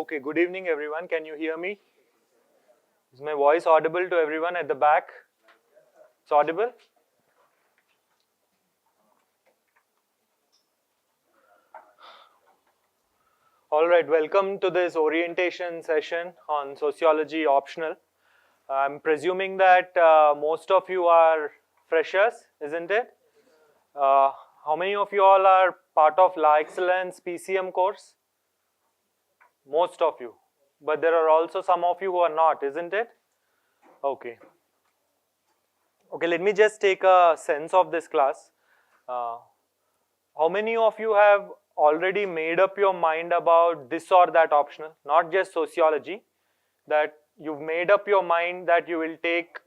Okay, good evening everyone. Can you hear me? Is my voice audible to everyone at the back? It's audible? Alright, welcome to this orientation session on sociology optional. I'm presuming that most of you are freshers, isn't it? How many of you all are part of La Excellence PCM course? Most of you. But there are also some of you who are not, isn't it? Okay. Okay, let me just take a sense of this class. How many of you have already made up your mind about this or that optional? Not just sociology, that you've made up your mind that you will take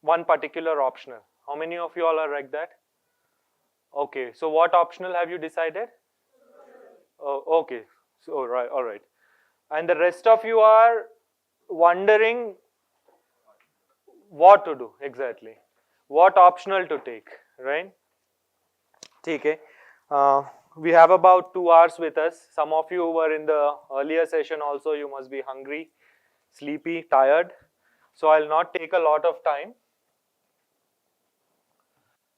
one particular optional. How many of you all are like that? Okay, so what optional have you decided? Oh, okay, so all right. And the rest of you are wondering what to do exactly, what optional to take, right? Okay. We have about 2 hours with us. Some of you were in the earlier session also. You must be hungry, sleepy, tired. So I'll not take a lot of time.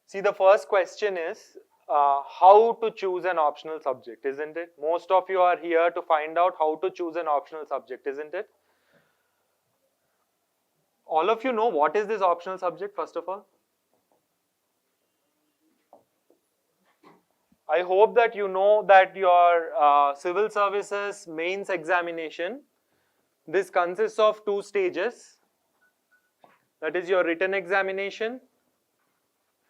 See, the first question is how to choose an optional subject, isn't it? Most of you are here to find out how to choose an optional subject, isn't it? All of you know what is this optional subject, first of all? I hope that you know that your civil services mains examination, this consists of 2 stages. That is your written examination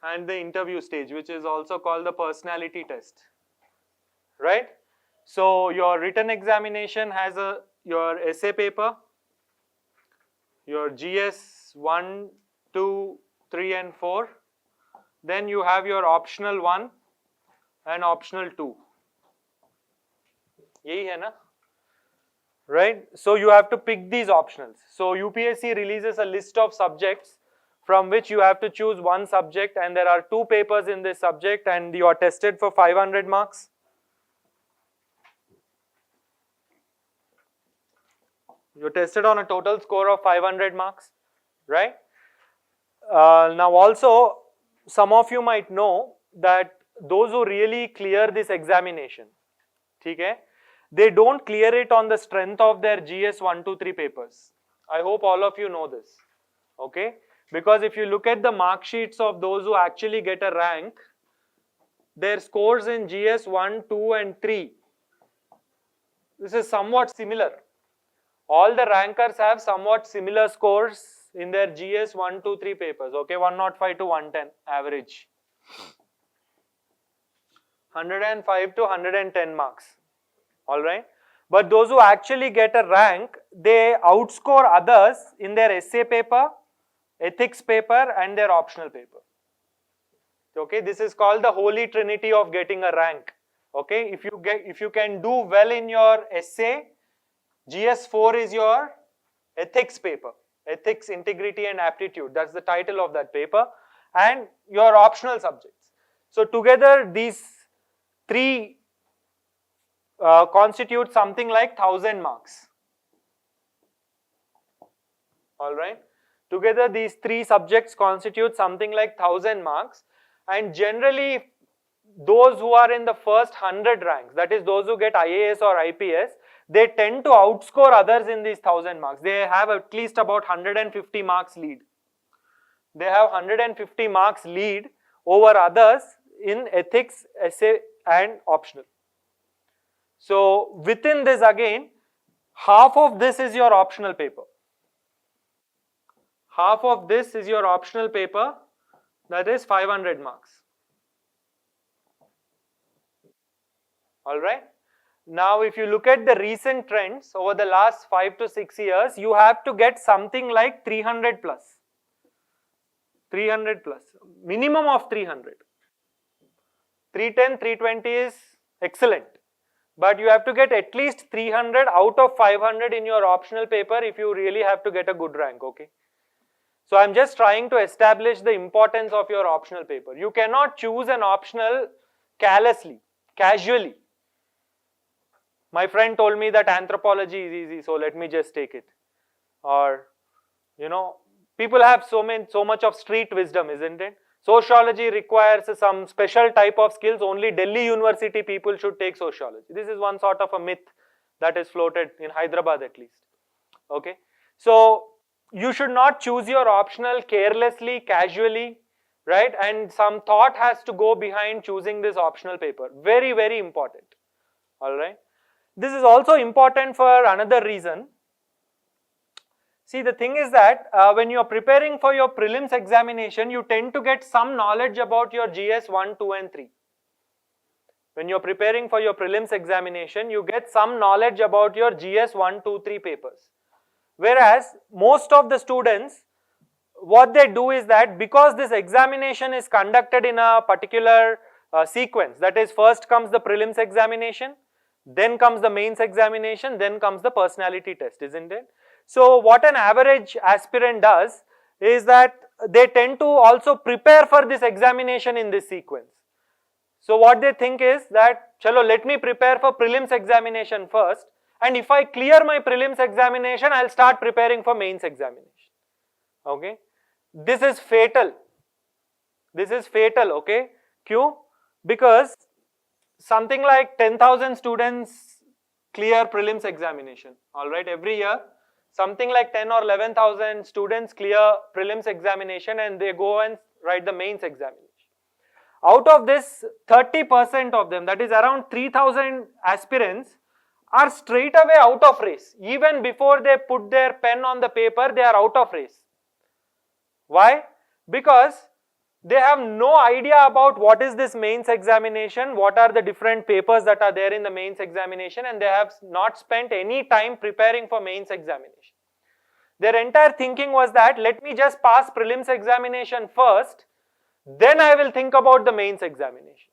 and the interview stage, which is also called the personality test, right? So your written examination has your essay paper, your GS 1, 2, 3 and 4. Then you have your optional 1 and optional 2. Yahi hai na? Right? So you have to pick these optionals. So UPSC releases a list of subjects from which you have to choose one subject, and there are 2 papers in this subject, and you are tested for 500 marks. You're tested on a total score of 500 marks, right? Now also, some of you might know that those who really clear this examination, okay, they don't clear it on the strength of their GS 1, 2, 3 papers. I hope all of you know this, okay? Because if you look at the mark sheets of those who actually get a rank, their scores in GS 1, 2 and 3, this is somewhat similar. All the rankers have somewhat similar scores in their GS 1, 2, 3 papers, okay, 105 to 110 average. 105 to 110 marks, alright. But those who actually get a rank, they outscore others in their essay paper, ethics paper and their optional paper. Okay, this is called the holy trinity of getting a rank. Okay, if you can do well in your essay, GS4 is your ethics paper, ethics, integrity and aptitude. That's the title of that paper, and your optional subjects. So together these 3 constitute something like 1000 marks. Alright. Together these 3 subjects constitute something like 1000 marks, and generally those who are in the first 100 ranks, that is those who get IAS or IPS, they tend to outscore others in these 1000 marks. They have at least about 150 marks lead. They have 150 marks lead over others in ethics, essay and optional. So within this again, half of this is your optional paper. Half of this is your optional paper, that is 500 marks. Alright. Now if you look at the recent trends over the last 5 to 6 years, you have to get something like 300 plus. 300 plus. Minimum of 300. 310, 320 is excellent. But you have to get at least 300 out of 500 in your optional paper if you really have to get a good rank, okay? So I'm just trying to establish the importance of your optional paper. You cannot choose an optional carelessly, casually. My friend told me that anthropology is easy, so let me just take it. Or, you know, people have so much of street wisdom, isn't it? Sociology requires some special type of skills. Only Delhi University people should take sociology. This is one sort of a myth that is floated in Hyderabad at least. Okay, so you should not choose your optional carelessly, casually, right? And some thought has to go behind choosing this optional paper. Very, very important. All right. This is also important for another reason. See, the thing is that when you are preparing for your prelims examination, you tend to get some knowledge about your GS 1, 2 and 3. When you are preparing for your prelims examination, you get some knowledge about your GS 1, 2, 3 papers. Whereas, most of the students, what they do is that because this examination is conducted in a particular sequence, that is, first comes the prelims examination, then comes the mains examination, then comes the personality test, isn't it? So what an average aspirant does is that they tend to also prepare for this examination in this sequence. So what they think is that, chalo, let me prepare for prelims examination first, and if I clear my prelims examination, I'll start preparing for mains examination. Okay? This is fatal. This is fatal, okay? Q? Because something like 10,000 students clear prelims examination, alright, every year. Something like 10 or 11,000 students clear prelims examination and they go and write the mains examination. Out of this, 30% of them, that is around 3,000 aspirants, are straight away out of race. Even before they put their pen on the paper, they are out of race. Why? Because they have no idea about what is this mains examination, what are the different papers that are there in the mains examination, and they have not spent any time preparing for mains examination. Their entire thinking was that, let me just pass prelims examination first, then I will think about the mains examination.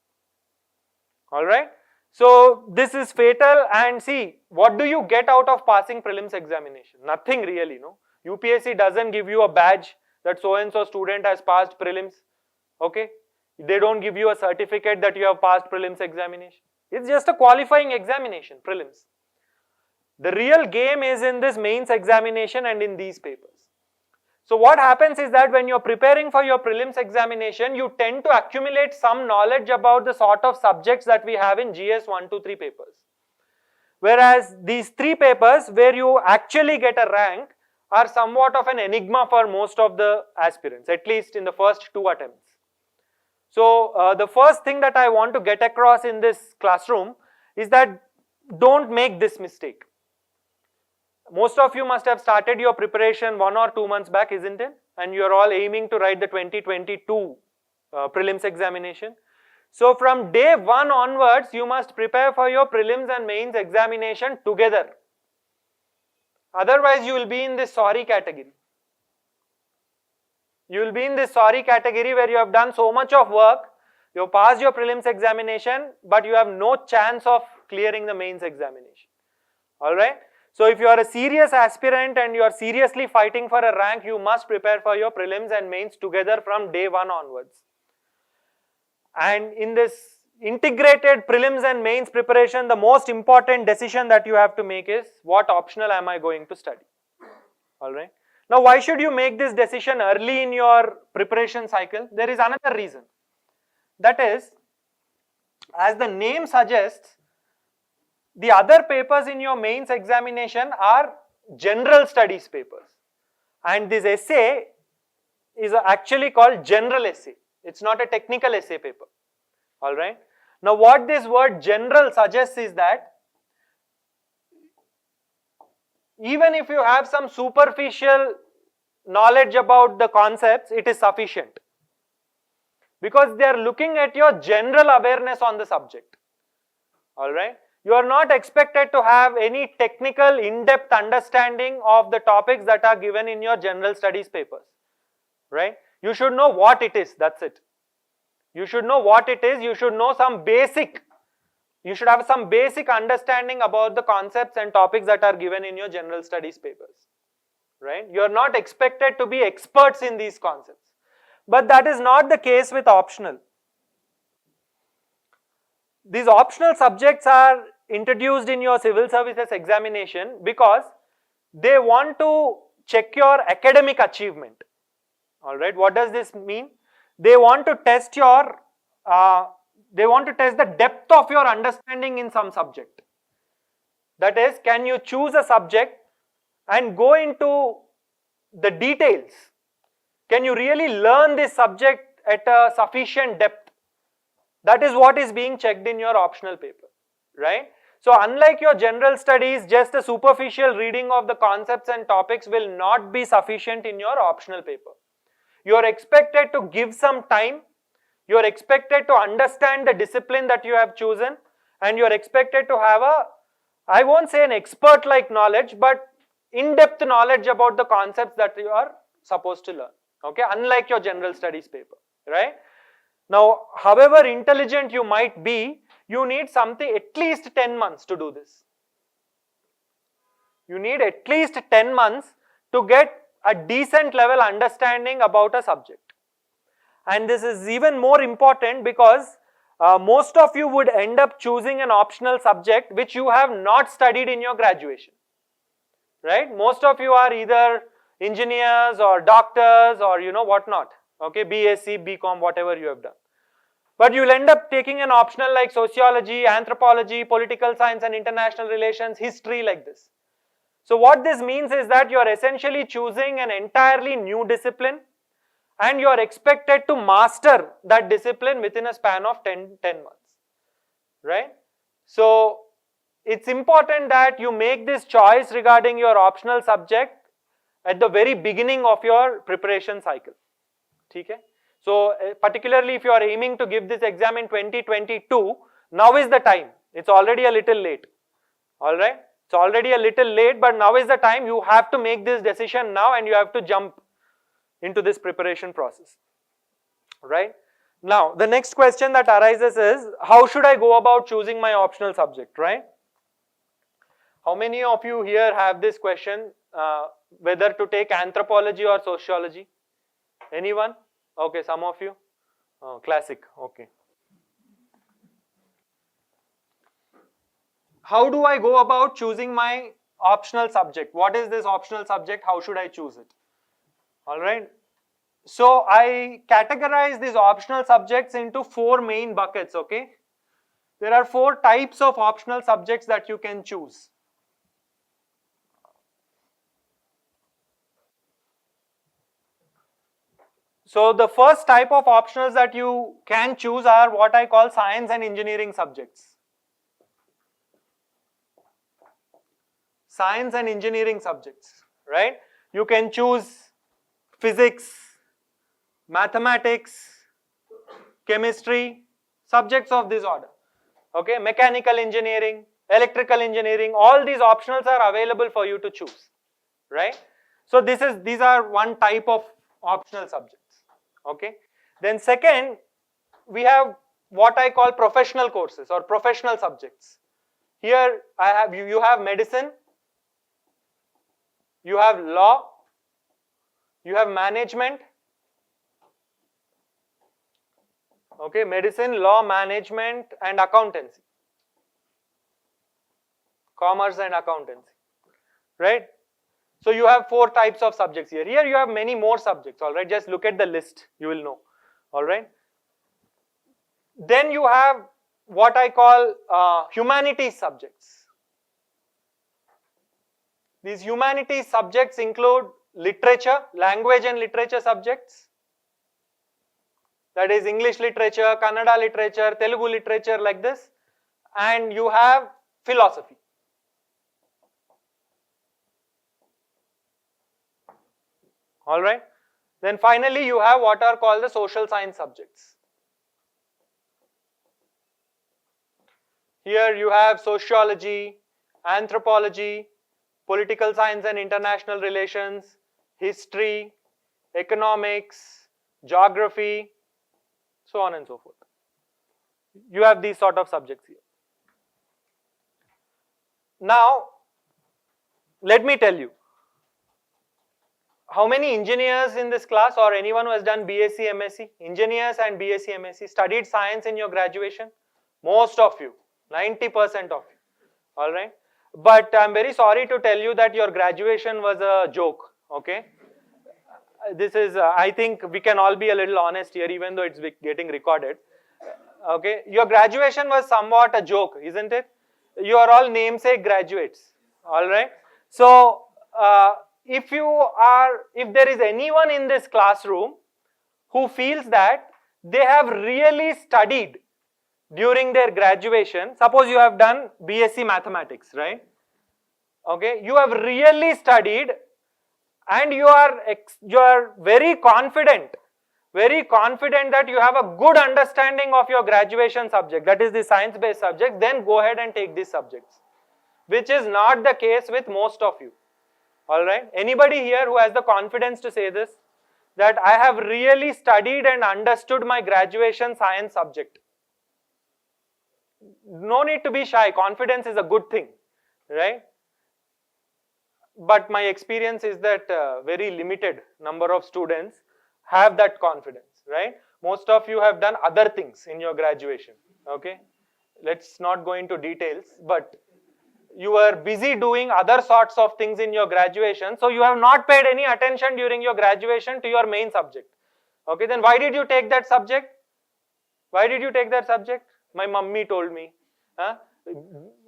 Alright? So this is fatal, and see, what do you get out of passing prelims examination? Nothing really, no? UPSC doesn't give you a badge that so and so student has passed prelims. Okay, they don't give you a certificate that you have passed prelims examination. It's just a qualifying examination, prelims. The real game is in this mains examination and in these papers. So what happens is that when you're preparing for your prelims examination, you tend to accumulate some knowledge about the sort of subjects that we have in GS 1, 2, 3 papers. Whereas these 3 papers where you actually get a rank are somewhat of an enigma for most of the aspirants, at least in the first 2 attempts. So the first thing that I want to get across in this classroom is that don't make this mistake. Most of you must have started your preparation 1 or 2 months back, isn't it? And you are all aiming to write the 2022 prelims examination. So from day 1 onwards, you must prepare for your prelims and mains examination together. Otherwise, you will be in this sorry category. You will be in this sorry category where you have done so much of work, you have passed your prelims examination, but you have no chance of clearing the mains examination. Alright? So if you are a serious aspirant and you are seriously fighting for a rank, you must prepare for your prelims and mains together from day 1 onwards. And in this integrated prelims and mains preparation, the most important decision that you have to make is, what optional am I going to study? Alright? Now, why should you make this decision early in your preparation cycle? There is another reason. That is, as the name suggests, the other papers in your mains examination are general studies papers. And this essay is actually called general essay. It's not a technical essay paper. Alright? Now, what this word general suggests is that even if you have some superficial knowledge about the concepts, it is sufficient. Because they are looking at your general awareness on the subject. Alright? You are not expected to have any technical, in-depth understanding of the topics that are given in your general studies papers. Right? You should know what it is, that's it. You should know what it is, you should know some basic, you should have some basic understanding about the concepts and topics that are given in your general studies papers. Right? You are not expected to be experts in these concepts. But that is not the case with optional. These optional subjects are introduced in your civil services examination because they want to check your academic achievement. Alright, what does this mean? They want to test your, the depth of your understanding in some subject. That is, can you choose a subject and go into the details? Can you really learn this subject at a sufficient depth? That is what is being checked in your optional paper, right? So unlike your general studies, just a superficial reading of the concepts and topics will not be sufficient in your optional paper. You are expected to give some time, you are expected to understand the discipline that you have chosen, and you are expected to have a, I won't say an expert-like knowledge, but in-depth knowledge about the concepts that you are supposed to learn, okay, unlike your general studies paper, right? Now, however intelligent you might be, you need something, at least 10 months to do this. You need at least 10 months to get a decent level understanding about a subject. And this is even more important because most of you would end up choosing an optional subject which you have not studied in your graduation, right? Most of you are either engineers or doctors or whatnot, okay, BSc, BCom, whatever you have done. But you'll end up taking an optional like sociology, anthropology, political science and international relations, history, like this. So what this means is that you are essentially choosing an entirely new discipline and you are expected to master that discipline within a span of 10 months, right? So it's important that you make this choice regarding your optional subject at the very beginning of your preparation cycle, okay? So particularly if you are aiming to give this exam in 2022, now is the time. It's already a little late, alright? It's already a little late, but now is the time. You have to make this decision now and you have to jump into this preparation process, right? Now, the next question that arises is, how should I go about choosing my optional subject, right? How many of you here have this question, whether to take anthropology or sociology? Anyone? Okay, some of you. Oh, classic, okay. How do I go about choosing my optional subject? What is this optional subject? How should I choose it? Alright. So I categorize these optional subjects into 4 main buckets, okay? There are 4 types of optional subjects that you can choose. So the first type of optionals that you can choose are what I call science and engineering subjects. Science and engineering subjects, right? You can choose physics, mathematics, chemistry, subjects of this order, okay? Mechanical engineering, electrical engineering, all these optionals are available for you to choose, right? So these are one type of optional subjects, okay? Then second, we have what I call professional courses or professional subjects. Here you have medicine, you have law, you have management, okay, medicine, law, management and accountancy, commerce and accountancy, right? So you have 4 types of subjects here. Here you have many more subjects, alright, just look at the list, you will know, alright. Then you have what I call humanities subjects. These humanities subjects include literature, language and literature subjects, that is English literature, Kannada literature, Telugu literature, like this, and you have philosophy. Alright, then finally you have what are called the social science subjects. Here you have sociology, anthropology, political science and international relations, history, economics, geography, so on and so forth. You have these sort of subjects here. Now, let me tell you, how many engineers in this class or anyone who has done BSc, MSc, engineers and BSc, MSc studied science in your graduation? Most of you, 90% of you. all right? But I'm very sorry to tell you that your graduation was a joke, okay? This is, I think we can all be a little honest here, even though it's getting recorded. Okay, your graduation was somewhat a joke, isn't it? You are all namesake graduates, all right? So, if there is anyone in this classroom who feels that they have really studied during their graduation, suppose you have done BSc Mathematics, right? Okay, you have really studied and you are very confident that you have a good understanding of your graduation subject, that is the science-based subject, then go ahead and take these subjects, which is not the case with most of you. All right, anybody here who has the confidence to say this, that I have really studied and understood my graduation science subject? No need to be shy, confidence is a good thing, right? But my experience is that very limited number of students have that confidence, right? Most of you have done other things in your graduation, okay? Let's not go into details, but you were busy doing other sorts of things in your graduation, so you have not paid any attention during your graduation to your main subject. Okay, then why did you take that subject? Why did you take that subject? My mummy told me. Huh?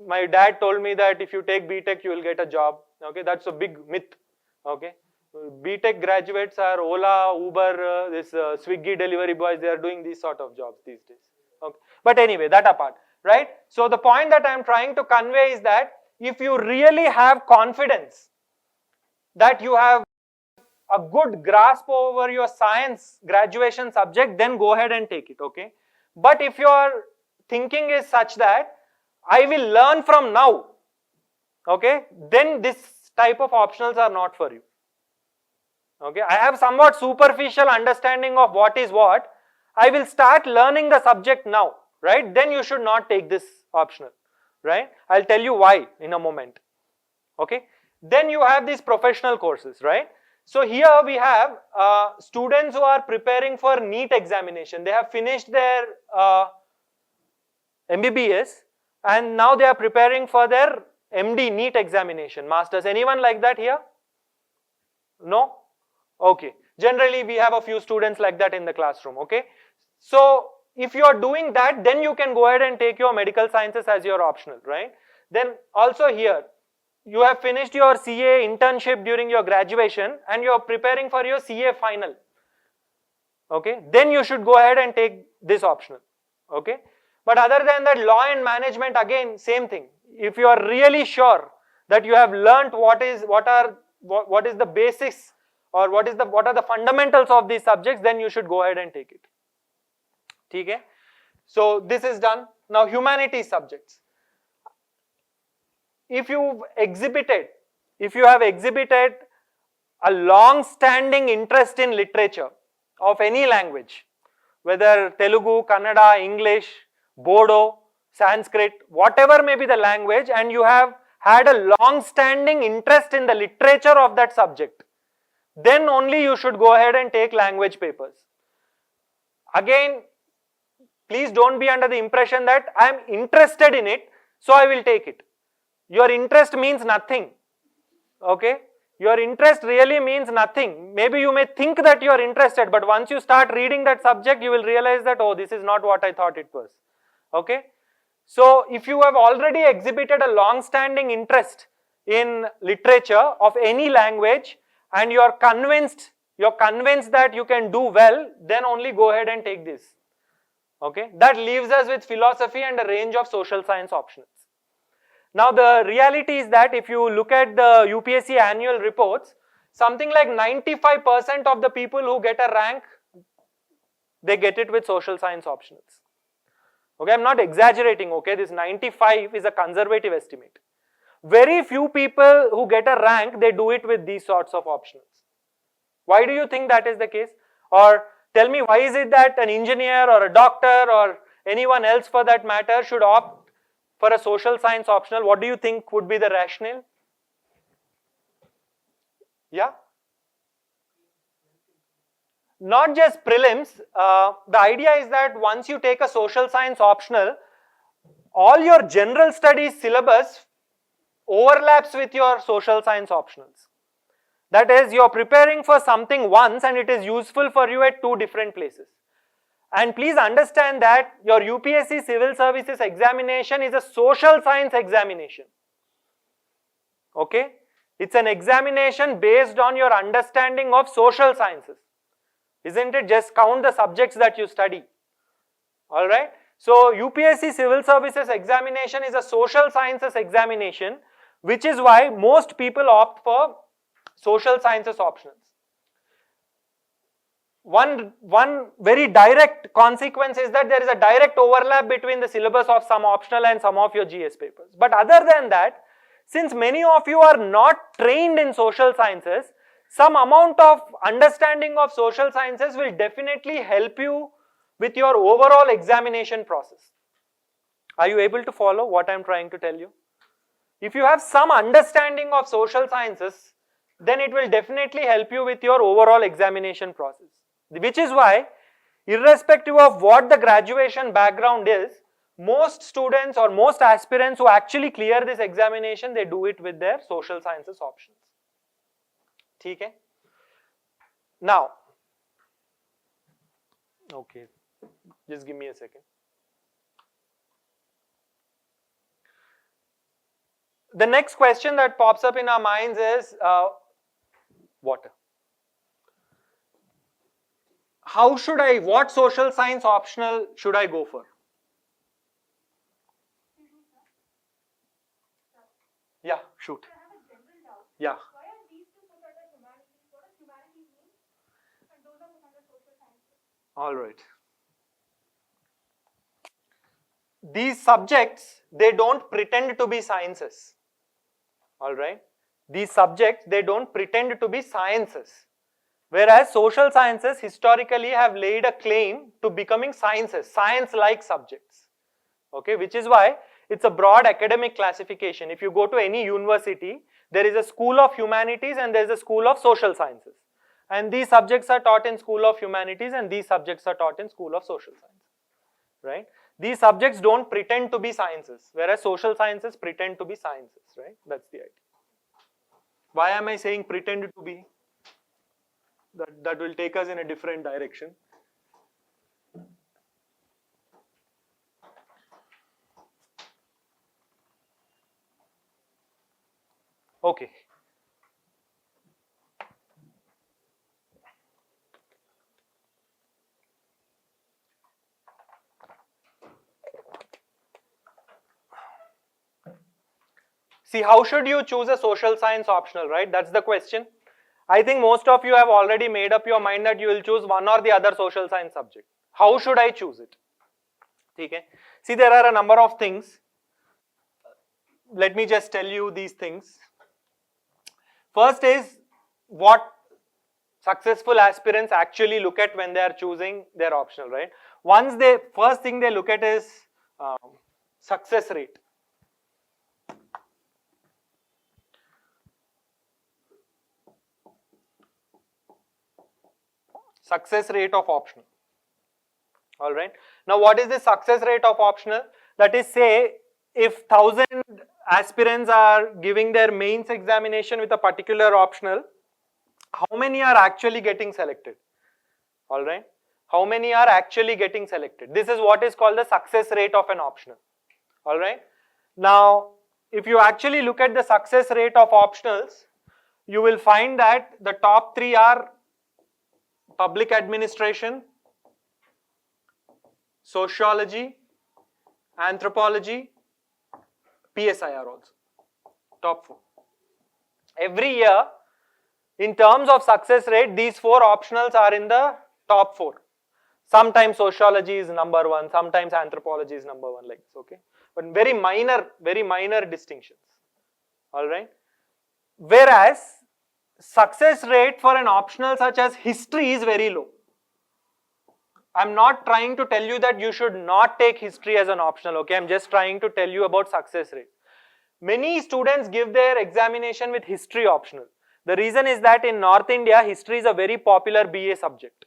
My dad told me that if you take BTech, you will get a job. Okay, that's a big myth. Okay, BTech graduates are Ola, Uber, Swiggy delivery boys. They are doing these sort of jobs these days. Okay, but anyway, that apart, right? So the point that I am trying to convey is that if you really have confidence that you have a good grasp over your science graduation subject, then go ahead and take it. Okay, but if your thinking is such that I will learn from now, okay, then this type of optionals are not for you. Okay, I have somewhat superficial understanding of what is what. I will start learning the subject now, right? Then you should not take this optional, right? I'll tell you why in a moment. Okay, then you have these professional courses, right? So here we have students who are preparing for NEET examination. They have finished their MBBS and now they are preparing for their MD NEET examination, masters. Anyone like that here? No? Okay. Generally we have a few students like that in the classroom, okay? So if you are doing that, then you can go ahead and take your medical sciences as your optional, right? Then also here, you have finished your CA internship during your graduation and you are preparing for your CA final, okay? Then you should go ahead and take this optional, okay? But other than that, law and management, again, same thing. If you are really sure that you have learnt what is the basics or what are the fundamentals of these subjects, then you should go ahead and take it. Okay? So this is done. Now humanities subjects. If you have exhibited a long-standing interest in literature of any language, whether Telugu, Kannada, English, Bodo, Sanskrit, whatever may be the language, and you have had a long-standing interest in the literature of that subject, then only you should go ahead and take language papers. Again, please don't be under the impression that I am interested in it, so I will take it. Your interest means nothing, okay? Your interest really means nothing. Maybe you may think that you are interested, but once you start reading that subject, you will realize that, oh, this is not what I thought it was, okay? So, if you have already exhibited a long-standing interest in literature of any language and you are convinced that you can do well, then only go ahead and take this, okay? That leaves us with philosophy and a range of social science options. Now the reality is that if you look at the UPSC annual reports, something like 95% of the people who get a rank, they get it with social science optionals. Okay, I'm not exaggerating, okay, this 95 is a conservative estimate. Very few people who get a rank, they do it with these sorts of optionals. Why do you think that is the case? Or tell me, why is it that an engineer or a doctor or anyone else for that matter should opt for a social science optional? What do you think would be the rationale? Yeah? Not just prelims. The idea is that once you take a social science optional, all your general studies syllabus overlaps with your social science optionals. That is, you are preparing for something once and it is useful for you at two different places. And please understand that your UPSC Civil Services examination is a social science examination. Okay? It's an examination based on your understanding of social sciences. Isn't it? Just count the subjects that you study. Alright? So, UPSC Civil Services examination is a social sciences examination, which is why most people opt for social sciences optionals. One very direct consequence is that there is a direct overlap between the syllabus of some optional and some of your GS papers. But other than that, since many of you are not trained in social sciences, some amount of understanding of social sciences will definitely help you with your overall examination process. Are you able to follow what I am trying to tell you? If you have some understanding of social sciences, then it will definitely help you with your overall examination process. Which is why, irrespective of what the graduation background is, most students or most aspirants who actually clear this examination, they do it with their social sciences options. Okay? Now, okay, just give me a second. The next question that pops up in our minds is water. What social science optional should I go for? Yeah, shoot. I have a general doubt. Yeah. Why are these two put under humanities? What does humanities mean? And those are put under social sciences. All right. These subjects, they don't pretend to be sciences. All right. These subjects, they don't pretend to be sciences. Whereas social sciences historically have laid a claim to becoming sciences, science-like subjects. Okay, which is why it's a broad academic classification. If you go to any university, there is a school of humanities and there is a school of social sciences. And these subjects are taught in school of humanities and these subjects are taught in school of social sciences. Right? These subjects don't pretend to be sciences, whereas social sciences pretend to be sciences. Right? That's the idea. Why am I saying pretend to be? That will take us in a different direction. Okay. See, how should you choose a social science optional, right? That's the question. I think most of you have already made up your mind that you will choose one or the other social science subject. How should I choose it? Okay. See, there are a number of things. Let me just tell you these things. First is what successful aspirants actually look at when they are choosing their optional, right? First thing they look at is success rate. Success rate of optional. All right. Now, what is the success rate of optional? That is, say, if 1000 aspirants are giving their mains examination with a particular optional, how many are actually getting selected? All right. How many are actually getting selected? This is what is called the success rate of an optional. All right. Now, if you actually look at the success rate of optionals, you will find that the top three are public administration, sociology, anthropology, PSIR also. Top four. Every year, in terms of success rate, these four optionals are in the top four. Sometimes sociology is number one, sometimes anthropology is number one, like this, okay? But very minor distinctions. Alright? Whereas, success rate for an optional such as history is very low. I'm not trying to tell you that you should not take history as an optional, okay? I'm just trying to tell you about success rate. Many students give their examination with history optional. The reason is that in North India, history is a very popular BA subject,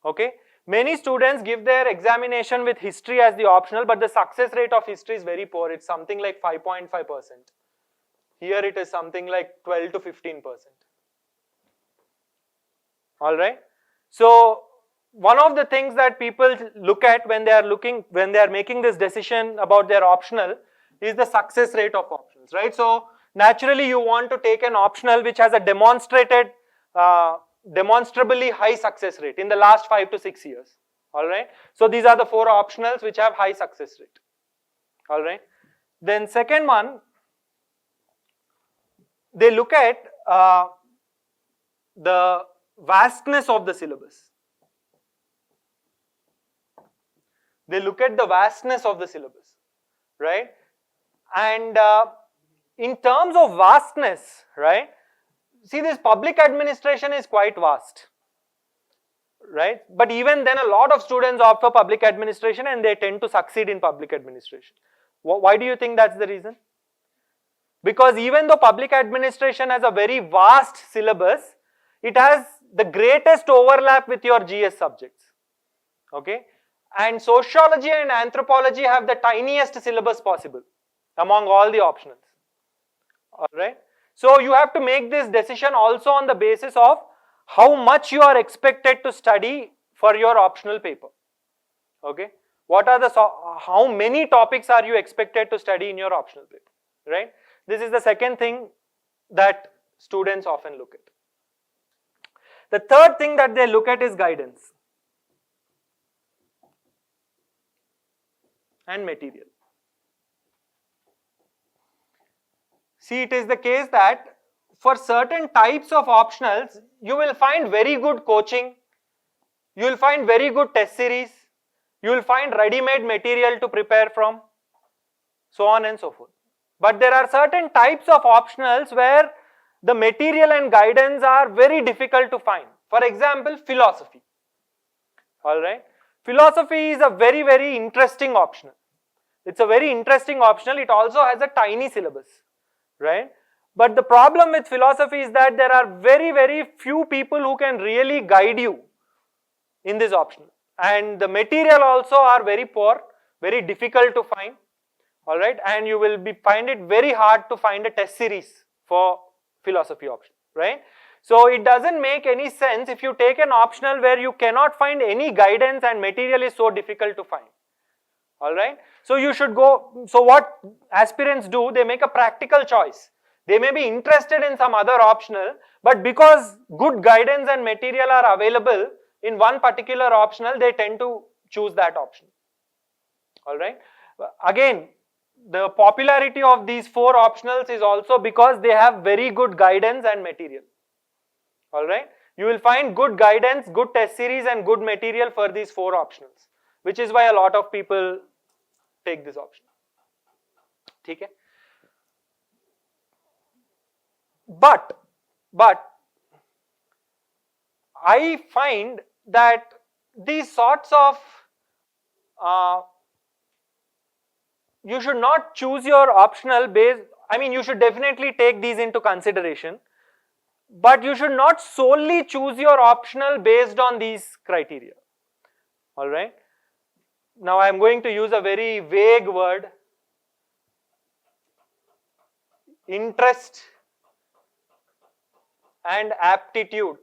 okay? Many students give their examination with history as the optional, but the success rate of history is very poor. It's something like 5.5%, Here it is something like 12 to 15%. All right. So one of the things that people look at when they are making this decision about their optional is the success rate of optionals, right? So naturally you want to take an optional which has a demonstrably high success rate in the last 5 to 6 years. All right. So these are the 4 optionals which have high success rate. All right. Then second one, they look at the vastness of the syllabus. They look at the vastness of the syllabus, right? And in terms of vastness, right? See, this public administration is quite vast, right? But even then a lot of students opt for public administration and they tend to succeed in public administration. Why do you think that's the reason? Because even though public administration has a very vast syllabus, it has the greatest overlap with your GS subjects, okay? And sociology and anthropology have the tiniest syllabus possible among all the optionals, all right? So you have to make this decision also on the basis of how much you are expected to study for your optional paper, okay? How many topics are you expected to study in your optional paper, right? This is the second thing that students often look at. The third thing that they look at is guidance and material. See, it is the case that for certain types of optionals, you will find very good coaching, you will find very good test series, you will find ready-made material to prepare from, so on and so forth. But there are certain types of optionals where the material and guidance are very difficult to find. For example, philosophy. All right. Philosophy is a very, very interesting optional. It's a very interesting optional. It also has a tiny syllabus, right? But the problem with philosophy is that there are very, very few people who can really guide you in this optional. And the material also are very poor, very difficult to find. All right, and you will find it very hard to find a test series for philosophy option, right? So it doesn't make any sense if you take an optional where you cannot find any guidance and material is so difficult to find. All right, so you should go. So what aspirants do, they make a practical choice. They may be interested in some other optional, but because good guidance and material are available in one particular optional, they tend to choose that option. All right, again, the popularity of these 4 optionals is also because they have very good guidance and material. All right, you will find good guidance, good test series and good material for these 4 optionals, which is why a lot of people take this option. Okay? But I find that these sorts of you should not choose your optional based, I mean you should definitely take these into consideration, but you should not solely choose your optional based on these criteria. All right. Now I am going to use a very vague word, interest and aptitude.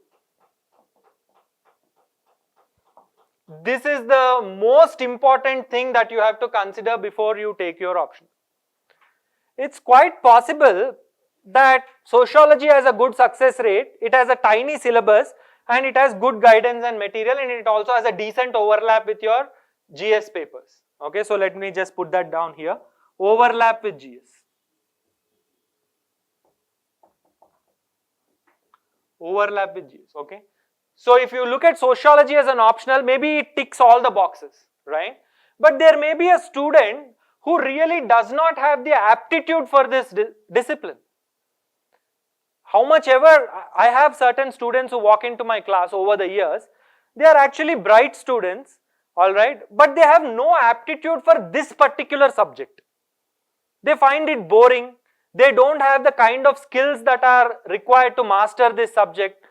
This is the most important thing that you have to consider before you take your option. It's quite possible that sociology has a good success rate, it has a tiny syllabus and it has good guidance and material and it also has a decent overlap with your GS papers. Okay, so let me just put that down here, overlap with GS. Overlap with GS, okay. So if you look at sociology as an optional, maybe it ticks all the boxes, right? But there may be a student who really does not have the aptitude for this discipline. How much ever, I have certain students who walk into my class over the years, they are actually bright students, all right, but they have no aptitude for this particular subject. They find it boring, they don't have the kind of skills that are required to master this subject,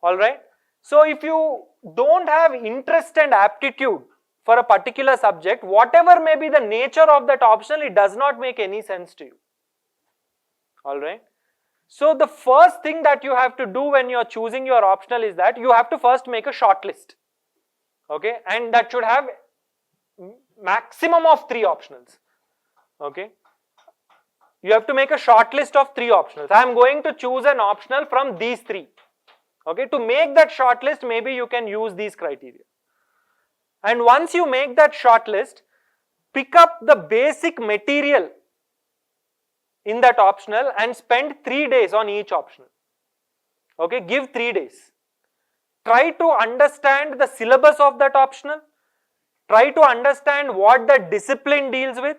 all right. So if you don't have interest and aptitude for a particular subject, whatever may be the nature of that optional, it does not make any sense to you. All right. So the first thing that you have to do when you're choosing your optional is that you have to first make a short list. Okay, and that should have maximum of 3 optionals. Okay, you have to make a short list of 3 optionals. I am going to choose an optional from these 3. Okay, to make that short list, maybe you can use these criteria. And once you make that short list, pick up the basic material in that optional and spend 3 days on each optional. Okay, give 3 days. Try to understand the syllabus of that optional. Try to understand what the discipline deals with.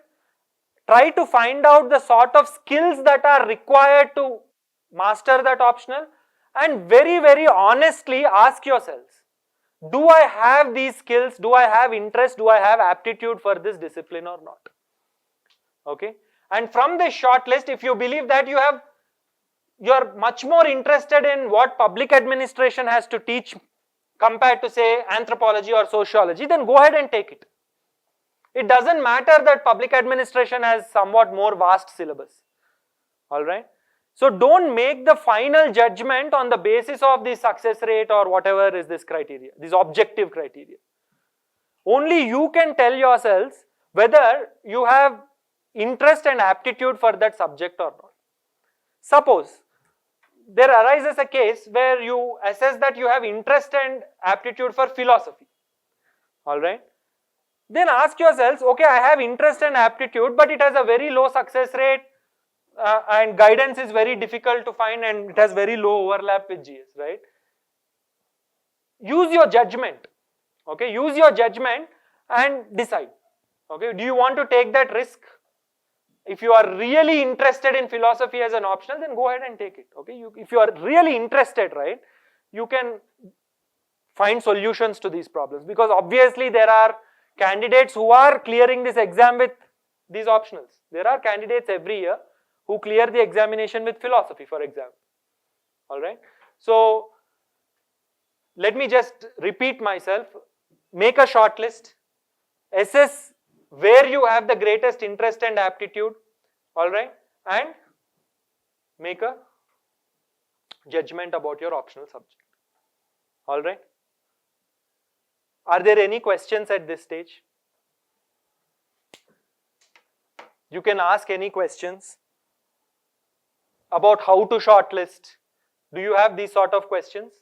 Try to find out the sort of skills that are required to master that optional, and very, very honestly ask yourselves, do I have these skills? Do I have interest? Do I have aptitude for this discipline or not? Okay. And from this short list, if you believe that you're much more interested in what public administration has to teach compared to say anthropology or sociology, then go ahead and take it. It doesn't matter that public administration has somewhat more vast syllabus. Alright. So don't make the final judgment on the basis of the success rate or whatever is this criteria, this objective criteria. Only you can tell yourselves whether you have interest and aptitude for that subject or not. Suppose there arises a case where you assess that you have interest and aptitude for philosophy. Alright. Then ask yourselves, okay, I have interest and aptitude, but it has a very low success rate and guidance is very difficult to find and it has very low overlap with GS, right? Use your judgment, okay? Use your judgment and decide, okay? Do you want to take that risk? If you are really interested in philosophy as an optional, then go ahead and take it, okay? If you are really interested, right, you can find solutions to these problems, because obviously there are candidates who are clearing this exam with these optionals. There are candidates every year who clear the examination with philosophy, for example. Alright. So, let me just repeat myself. Make a short list. Assess where you have the greatest interest and aptitude. Alright. And make a judgment about your optional subject. Alright. Are there any questions at this stage? You can ask any questions about how to shortlist. Do you have these sort of questions?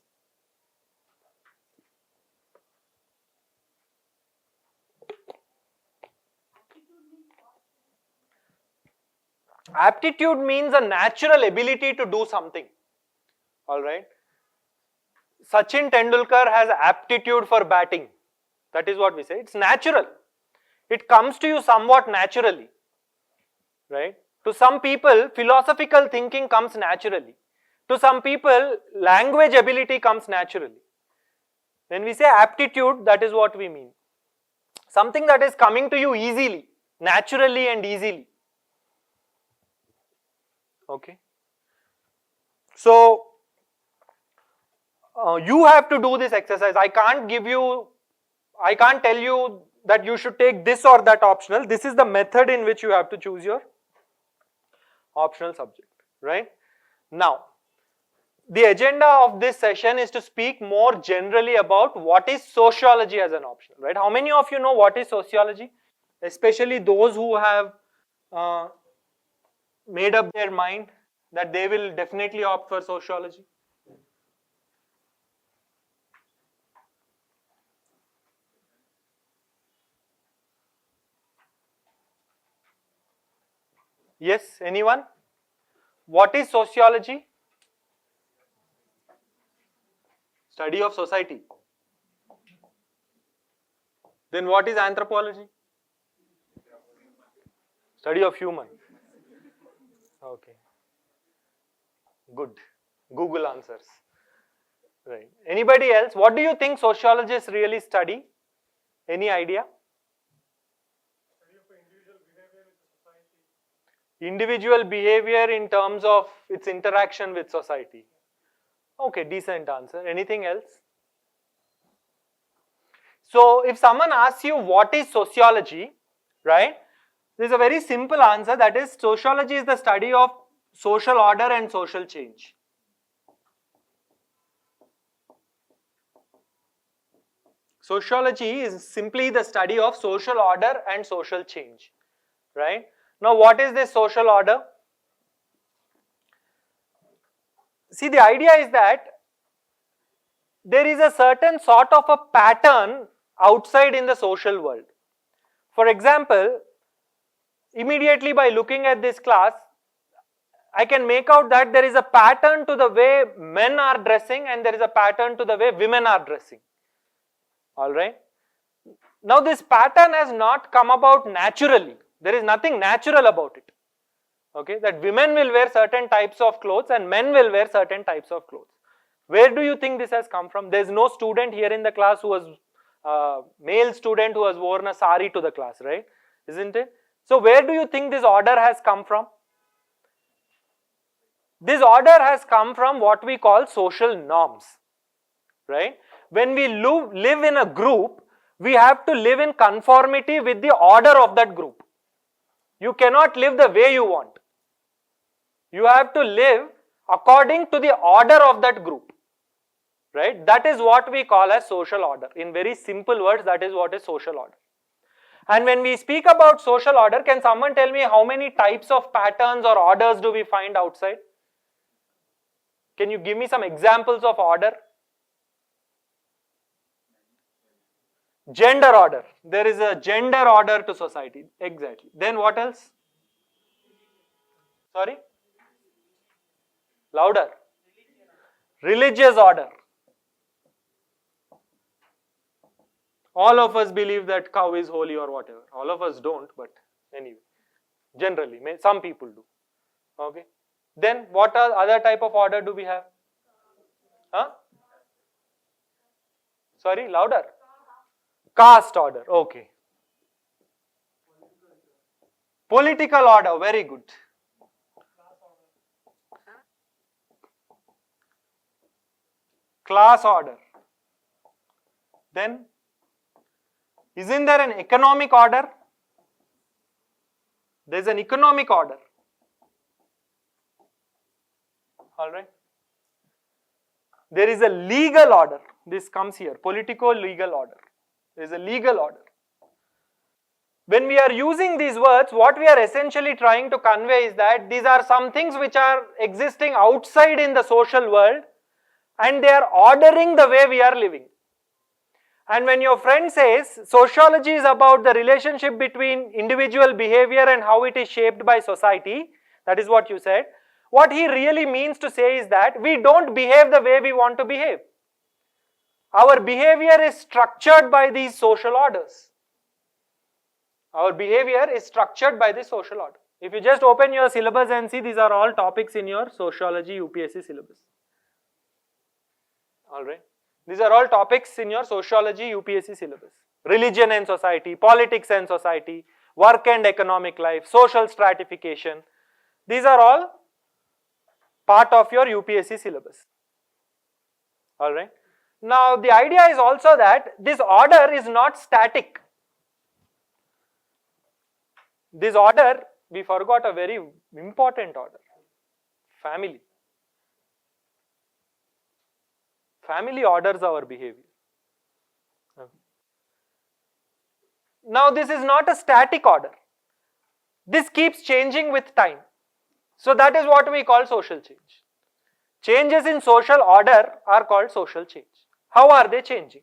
Aptitude means a natural ability to do something. Alright. Sachin Tendulkar has aptitude for batting. That is what we say. It's natural. It comes to you somewhat naturally. Right? To some people, philosophical thinking comes naturally. To some people, language ability comes naturally. When we say aptitude, that is what we mean. Something that is coming to you easily, naturally and easily. Okay. So, you have to do this exercise. I can't tell you that you should take this or that optional. This is the method in which you have to choose your optional subject, right? Now, the agenda of this session is to speak more generally about what is sociology as an optional, right? How many of you know what is sociology? Especially those who have made up their mind that they will definitely opt for sociology. Yes, anyone? What is sociology? Study of society. Then what is anthropology? Study of human. Okay. Good. Google answers. Right. Anybody else? What do you think sociologists really study? Any idea? Individual behavior in terms of its interaction with society. Okay, decent answer. Anything else? So, if someone asks you what is sociology, right? There is a very simple answer, that is sociology is the study of social order and social change. Sociology is simply the study of social order and social change, right? Now, what is this social order? See, the idea is that there is a certain sort of a pattern outside in the social world. For example, immediately by looking at this class, I can make out that there is a pattern to the way men are dressing and there is a pattern to the way women are dressing. Alright? Now this pattern has not come about naturally. There is nothing natural about it. Okay? That women will wear certain types of clothes and men will wear certain types of clothes. Where do you think this has come from? There is no student here in the class who was, male student who has worn a sari to the class, right? Isn't it? So where do you think this order has come from? This order has come from what we call social norms, right? When we live in a group, we have to live in conformity with the order of that group. You cannot live the way you want. You have to live according to the order of that group, right? That is what we call as social order. In very simple words, that is what is social order. And when we speak about social order, can someone tell me how many types of patterns or orders do we find outside? Can you give me some examples of order? Gender order. There is a gender order to society. Exactly. Then what else? Sorry? Louder. Religious order. All of us believe that cow is holy or whatever. All of us don't, but anyway. Generally, some people do. Okay. Then what other type of order do we have? Huh? Sorry, louder. Caste order, okay. Political order, very good. Class order. Then, isn't there an economic order? There is an economic order. Alright. There is a legal order. This comes here, politico-legal order. There is a legal order. When we are using these words, what we are essentially trying to convey is that these are some things which are existing outside in the social world and they are ordering the way we are living. And when your friend says sociology is about the relationship between individual behavior and how it is shaped by society, that is what you said, what he really means to say is that we don't behave the way we want to behave. Our behavior is structured by these social orders. Our behavior is structured by this social order. If you just open your syllabus and see, these are all topics in your sociology UPSC syllabus. Alright. These are all topics in your sociology UPSC syllabus. Religion and society, politics and society, work and economic life, social stratification. These are all part of your UPSC syllabus. Alright. Now the idea is also that this order is not static. This order, we forgot a very important order. Family. Family orders our behavior. Now this is not a static order. This keeps changing with time. So that is what we call social change. Changes in social order are called social change. How are they changing?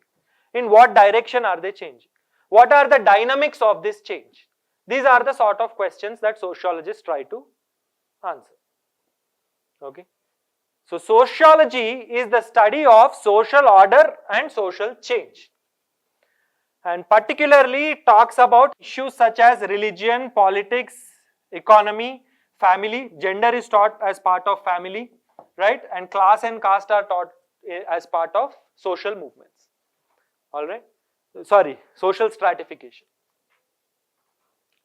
In what direction are they changing? What are the dynamics of this change? These are the sort of questions that sociologists try to answer. Okay. So sociology is the study of social order and social change. And particularly it talks about issues such as religion, politics, economy, family. Gender is taught as part of family, right? And class and caste are taught as part of social movements. Alright? Sorry, social stratification.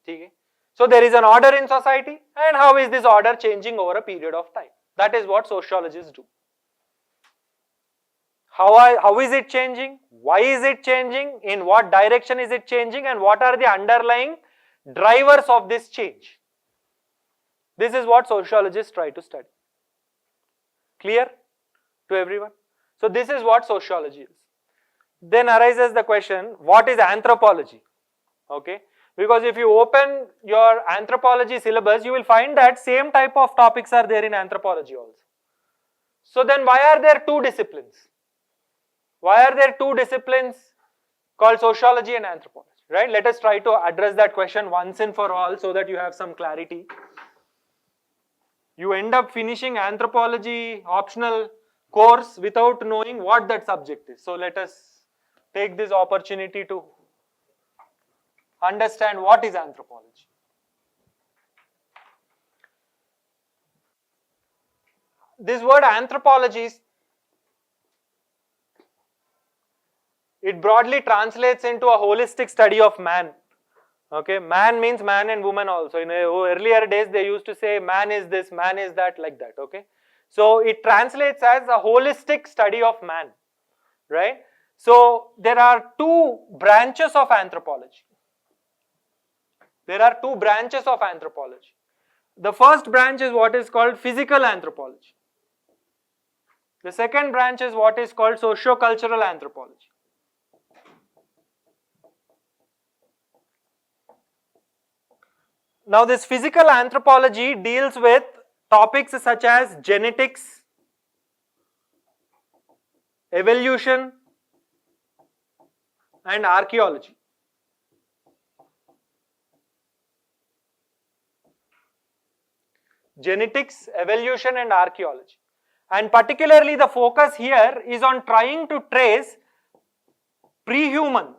Okay. So there is an order in society, and how is this order changing over a period of time? That is what sociologists do. How is it changing? Why is it changing? In what direction is it changing? And what are the underlying drivers of this change? This is what sociologists try to study. Clear to everyone? So this is what sociology is. Then arises the question, what is anthropology? Okay, because if you open your anthropology syllabus, you will find that same type of topics are there in anthropology also. So then why are there two disciplines? Why are there two disciplines called sociology and anthropology? Right? Let us try to address that question once and for all so that you have some clarity. You end up finishing anthropology optional course without knowing what that subject is. So let us take this opportunity to understand what is anthropology. This word anthropology, it broadly translates into a holistic study of man. Okay, man means man and woman also. In earlier days, they used to say man is this, man is that, like that. Okay, so it translates as a holistic study of man, right? So there are two branches of anthropology. There are two branches of anthropology. The first branch is what is called physical anthropology. The second branch is what is called socio-cultural anthropology. Now this physical anthropology deals with topics such as genetics, evolution, and archaeology. Genetics, evolution, and archaeology. And particularly the focus here is on trying to trace pre-human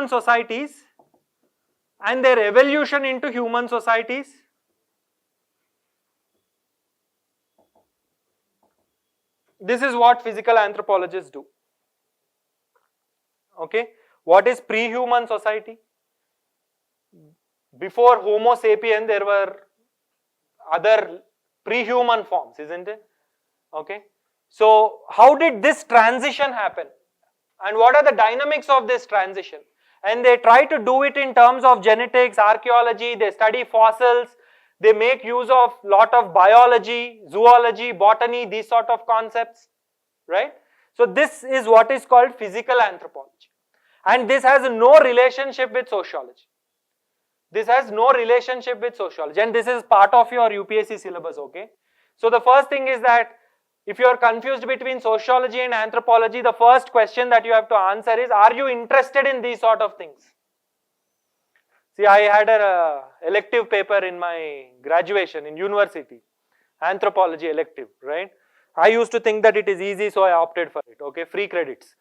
societies and their evolution into human societies. This is what physical anthropologists do. Okay, what is pre-human society? Before Homo sapien, there were other pre-human forms, isn't it? Okay, so how did this transition happen? And what are the dynamics of this transition? And they try to do it in terms of genetics, archaeology, they study fossils, they make use of lot of biology, zoology, botany, these sort of concepts, right? So this is what is called physical anthropology. And this has no relationship with sociology. This has no relationship with sociology, and this is part of your UPSC syllabus, okay? So the first thing is that if you are confused between sociology and anthropology, the first question that you have to answer is, are you interested in these sort of things? See, I had an elective paper in my graduation in university, anthropology elective, right? I used to think that it is easy, so I opted for it, okay, free credits.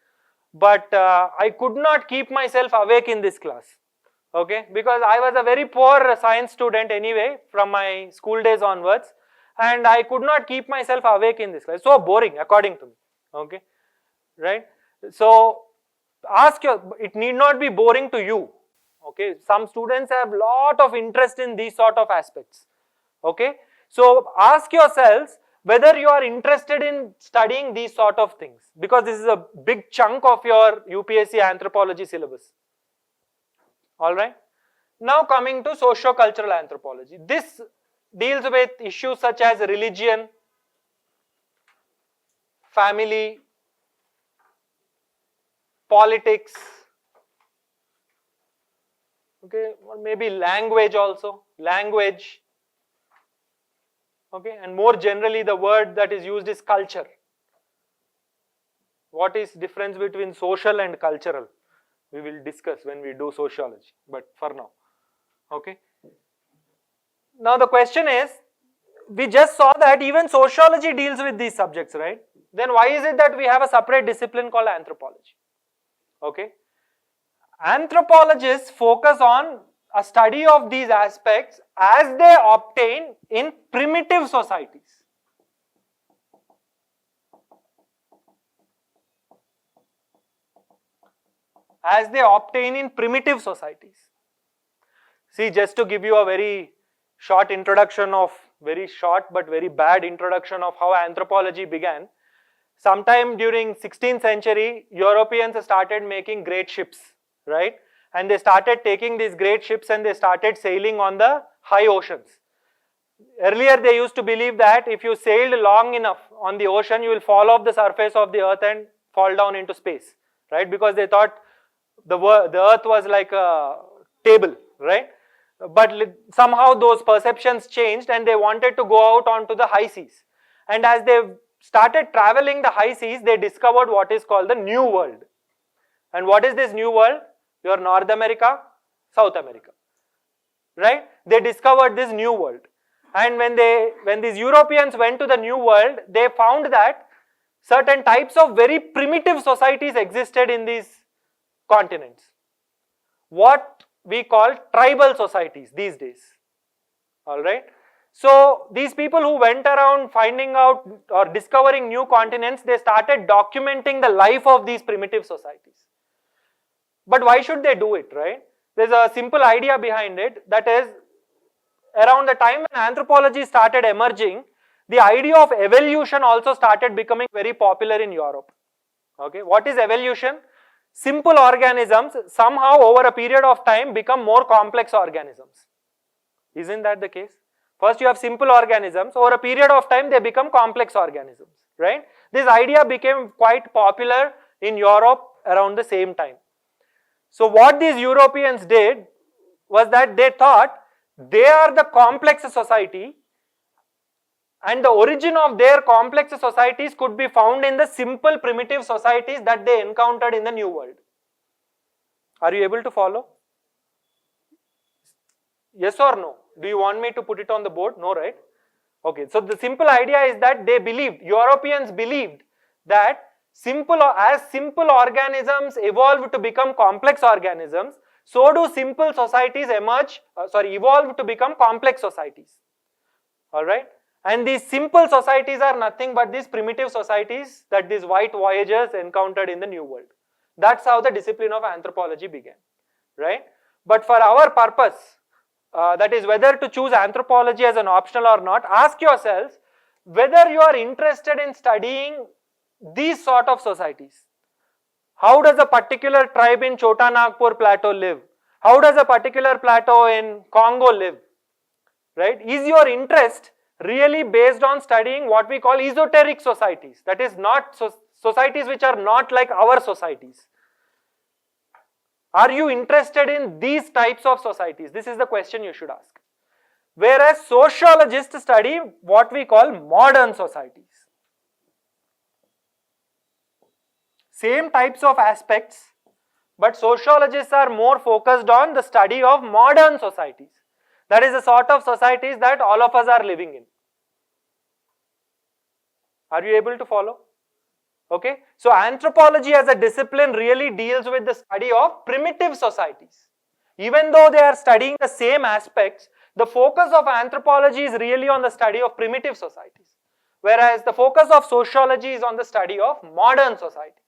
But I could not keep myself awake in this class, okay, because I was a very poor science student anyway from my school days onwards, and I could not keep myself awake in this class. So boring, according to me, okay, right? So it need not be boring to you, okay. Some students have lot of interest in these sort of aspects, okay. So ask yourselves whether you are interested in studying these sort of things, because this is a big chunk of your UPSC anthropology syllabus. Alright. Now coming to socio-cultural anthropology. This deals with issues such as religion, family, politics, okay, or maybe language also, okay, and more generally the word that is used is culture. What is difference between social and cultural? We will discuss when we do sociology, but for now, okay. Now the question is, we just saw that even sociology deals with these subjects, right? Then why is it that we have a separate discipline called anthropology? Okay. Anthropologists focus on a study of these aspects as they obtain in primitive societies. As they obtain in primitive societies. See, just to give you a very short introduction of, very short but very bad introduction of how anthropology began. Sometime during 16th century, Europeans started making great ships, right? and they started taking these great ships and they started sailing on the high oceans. Earlier they used to believe that if you sailed long enough on the ocean, you will fall off the surface of the earth and fall down into space, right? Because they thought the earth was like a table, right? But somehow those perceptions changed and they wanted to go out onto the high seas. And as they started traveling the high seas, they discovered what is called the New World. And what is this New World? Your North America, South America, right? They discovered this New World. And when these Europeans went to the New World, they found that certain types of very primitive societies existed in these continents. What we call tribal societies these days. Alright. So these people who went around finding out or discovering new continents, they started documenting the life of these primitive societies. But why should they do it, right? There's a simple idea behind it, that is, around the time when anthropology started emerging, the idea of evolution also started becoming very popular in Europe. Okay, what is evolution? Simple organisms somehow over a period of time become more complex organisms. Isn't that the case? First you have simple organisms, over a period of time they become complex organisms, right? This idea became quite popular in Europe around the same time. So what these Europeans did was that they thought they are the complex society and the origin of their complex societies could be found in the simple primitive societies that they encountered in the New World. Are you able to follow? Yes or no? Do you want me to put it on the board? No, right? Okay, so the simple idea is that they believed, Europeans believed that as simple organisms evolve to become complex organisms, so do simple societies evolve to become complex societies. Alright? And these simple societies are nothing but these primitive societies that these white voyagers encountered in the New World. That's how the discipline of anthropology began. Right? But for our purpose, that is whether to choose anthropology as an optional or not, ask yourselves whether you are interested in studying these sort of societies. How does a particular tribe in Chota Nagpur plateau live? How does a particular plateau in Congo live? Right? Is your interest really based on studying what we call esoteric societies? That is not societies which are not like our societies. Are you interested in these types of societies? This is the question you should ask. Whereas sociologists study what we call modern societies. Same types of aspects, but sociologists are more focused on the study of modern societies. That is the sort of societies that all of us are living in. Are you able to follow? Okay, so anthropology as a discipline really deals with the study of primitive societies. Even though they are studying the same aspects, the focus of anthropology is really on the study of primitive societies, whereas the focus of sociology is on the study of modern societies.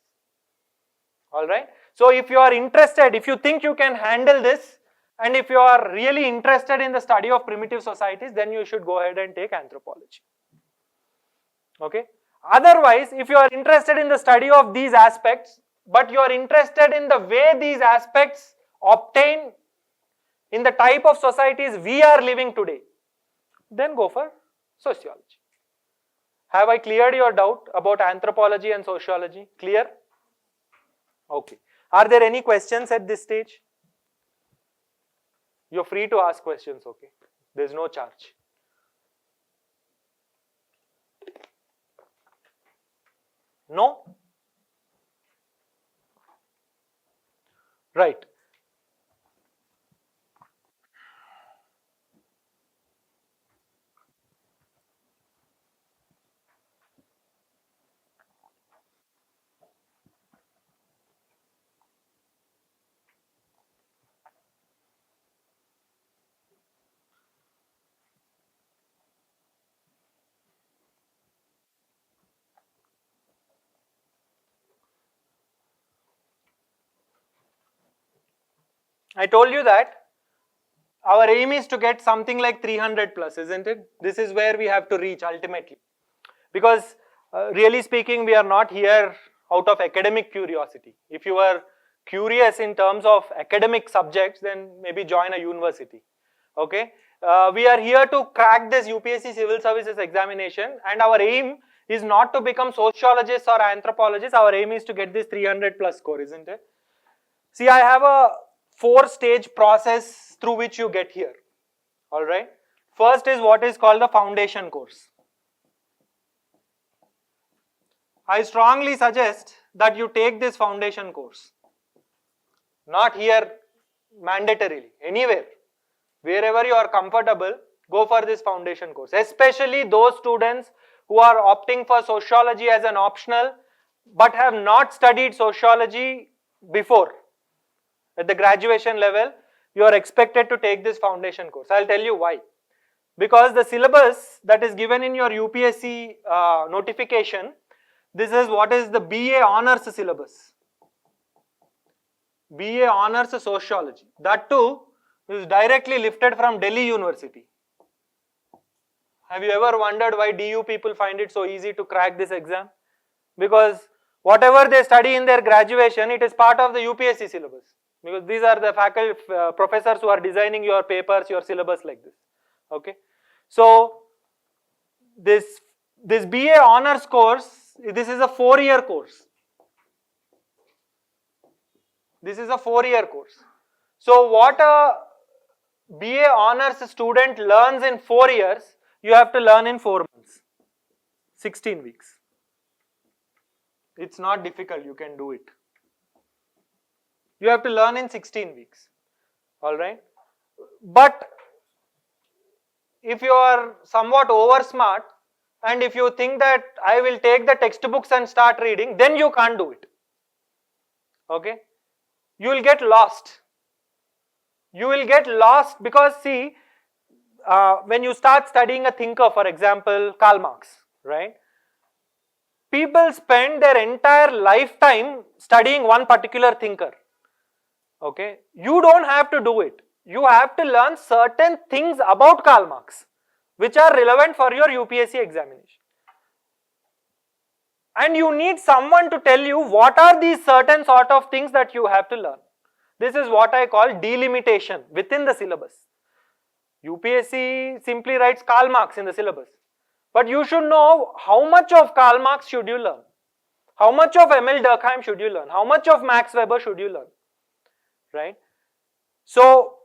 Alright, so if you are interested, if you think you can handle this, and if you are really interested in the study of primitive societies, then you should go ahead and take anthropology. Okay. Otherwise, if you are interested in the study of these aspects, but you are interested in the way these aspects obtain in the type of societies we are living today, then go for sociology. Have I cleared your doubt about anthropology and sociology? Clear? Okay. Are there any questions at this stage? You're free to ask questions, okay? There's no charge. No? Right. I told you that our aim is to get something like 300 plus, isn't it? This is where we have to reach ultimately. Because really speaking, we are not here out of academic curiosity. If you were curious in terms of academic subjects, then maybe join a university. Okay, we are here to crack this UPSC Civil Services examination, and our aim is not to become sociologists or anthropologists. Our aim is to get this 300 plus score, isn't it? See, I have a 4-stage process through which you get here. All right. First is what is called the foundation course. I strongly suggest that you take this foundation course. Not here mandatorily, anywhere. Wherever you are comfortable, go for this foundation course. Especially those students who are opting for sociology as an optional but have not studied sociology before. At the graduation level, you are expected to take this foundation course. I'll tell you why. Because the syllabus that is given in your UPSC notification, this is what is the BA Honours syllabus. BA Honours Sociology. That too is directly lifted from Delhi University. Have you ever wondered why DU people find it so easy to crack this exam? Because whatever they study in their graduation, it is part of the UPSC syllabus. Because these are the faculty, professors who are designing your papers, your syllabus like this. Okay. So, this BA Honours course, this is a 4-year course. This is a 4-year course. So, what a BA Honours student learns in 4 years, you have to learn in 4 months, 16 weeks. It's not difficult, you can do it. You have to learn in 16 weeks, alright. But if you are somewhat over smart and if you think that I will take the textbooks and start reading, then you can't do it, okay. You will get lost. You will get lost because see, when you start studying a thinker, for example, Karl Marx, right? People spend their entire lifetime studying one particular thinker. Okay, you don't have to do it. You have to learn certain things about Karl Marx, which are relevant for your UPSC examination. And you need someone to tell you what are these certain sort of things that you have to learn. This is what I call delimitation within the syllabus. UPSC simply writes Karl Marx in the syllabus. But you should know how much of Karl Marx should you learn. How much of Emil Durkheim should you learn. How much of Max Weber should you learn. Right? So,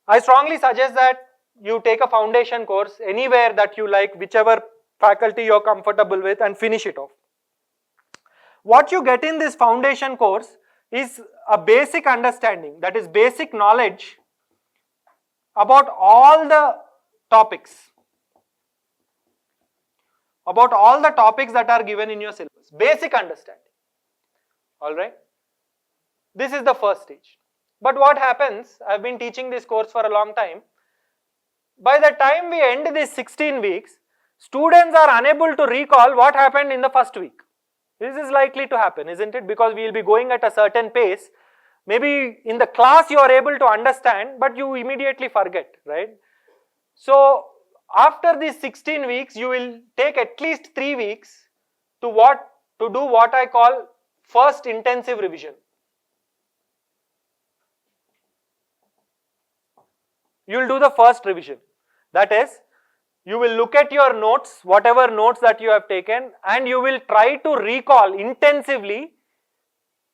I strongly suggest that you take a foundation course anywhere that you like, whichever faculty you are comfortable with, and finish it off. What you get in this foundation course is a basic understanding, that is basic knowledge about all the topics. About all the topics that are given in your syllabus. Basic understanding. Alright. This is the first stage. But what happens, I have been teaching this course for a long time. By the time we end these 16 weeks, students are unable to recall what happened in the first week. This is likely to happen, isn't it? Because we will be going at a certain pace. Maybe in the class you are able to understand, but you immediately forget, right? So, after these 16 weeks, you will take at least 3 weeks to do what I call first intensive revision. You will do the first revision. That is, you will look at your notes, whatever notes that you have taken, and you will try to recall intensively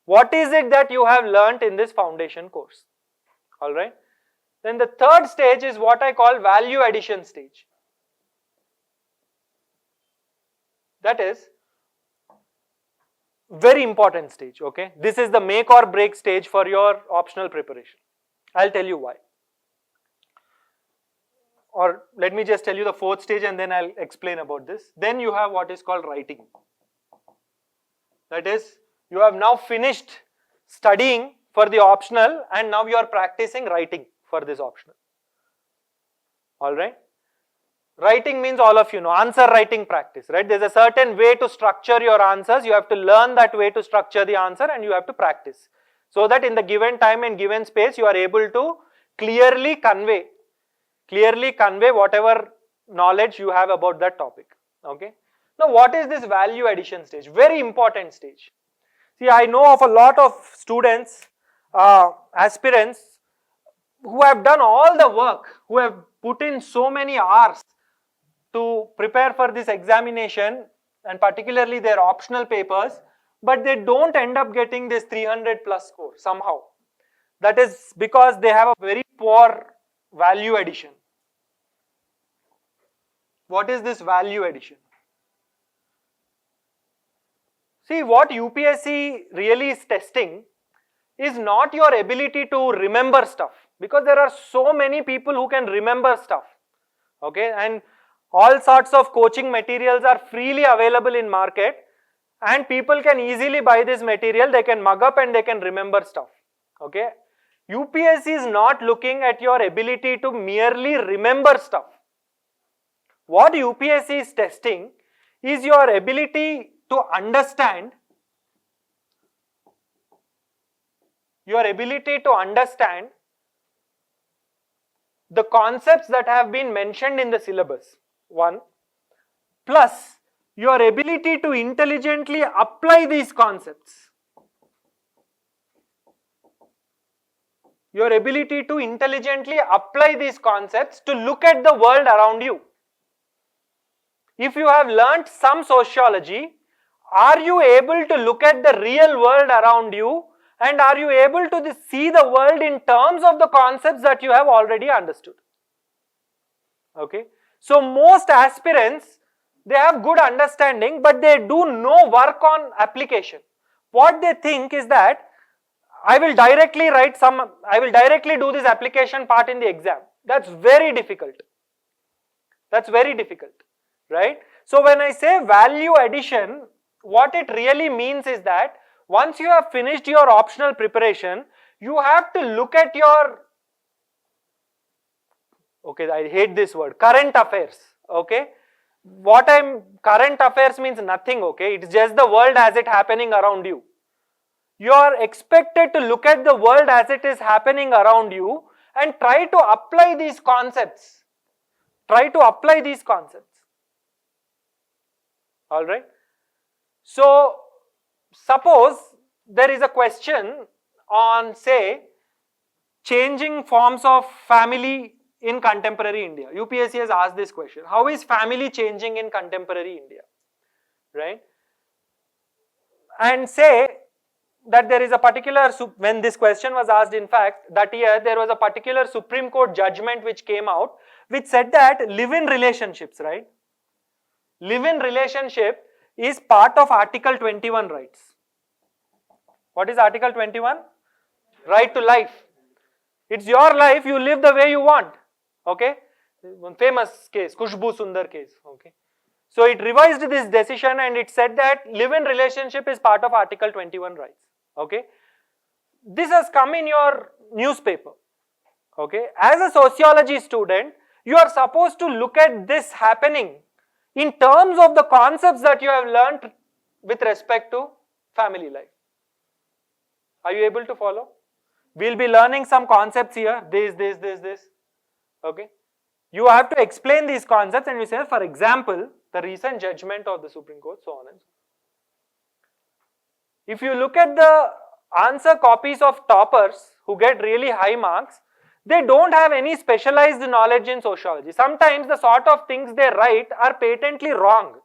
what is it that you have learnt in this foundation course. Alright. Then the third stage is what I call value addition stage. That is very important stage, okay. This is the make or break stage for your optional preparation. I'll tell you why. Or let me just tell you the fourth stage and then I'll explain about this. Then you have what is called writing. That is, you have now finished studying for the optional and now you are practicing writing for this optional. Alright. Writing means all of you know, answer writing practice, right? There's a certain way to structure your answers. You have to learn that way to structure the answer and you have to practice. So that in the given time and given space, you are able to clearly convey whatever knowledge you have about that topic, okay. Now what is this value addition stage? Very important stage. See, I know of a lot of students, aspirants, who have done all the work, who have put in so many hours to prepare for this examination and particularly their optional papers, but they don't end up getting this 300 plus score somehow. That is because they have a very poor value addition. What is this value addition? See, what UPSC really is testing is not your ability to remember stuff, because there are so many people who can remember stuff, okay, and all sorts of coaching materials are freely available in market and people can easily buy this material, they can mug up and they can remember stuff, okay. UPSC is not looking at your ability to merely remember stuff. What UPSC is testing is your ability to understand, the concepts that have been mentioned in the syllabus, one, plus your ability to intelligently apply these concepts. Your ability to intelligently apply these concepts to look at the world around you. If you have learnt some sociology, are you able to look at the real world around you and are you able to see the world in terms of the concepts that you have already understood? Okay. So most aspirants, they have good understanding but they do no work on application. What they think is that I will directly do this application part in the exam. That's very difficult. That's very difficult, right? So when I say value addition, what it really means is that once you have finished your optional preparation, you have to look at your, okay, I hate this word, current affairs, okay. Current affairs means nothing, okay, it's just the world as it happening around you. You are expected to look at the world as it is happening around you and try to apply these concepts. Alright. So, suppose there is a question on, say, changing forms of family in contemporary India. UPSC has asked this question. How is family changing in contemporary India? Right? And say that there is a particular, when this question was asked, in fact, that year there was a particular Supreme Court judgment which came out, which said that live-in relationships, right? Live-in relationship is part of Article 21 rights. What is Article 21? Right to life. It's your life, you live the way you want, okay? One famous case, Khushbu Sundar case, okay? So it revised this decision and it said that live-in relationship is part of Article 21 rights, okay? This has come in your newspaper, okay? As a sociology student, you are supposed to look at this happening in terms of the concepts that you have learnt with respect to family life. Are you able to follow? We'll be learning some concepts here, this, okay? You have to explain these concepts and you say, for example, the recent judgment of the Supreme Court, so on and so on. If you look at the answer copies of toppers who get really high marks, they don't have any specialized knowledge in sociology. Sometimes the sort of things they write are patently wrong.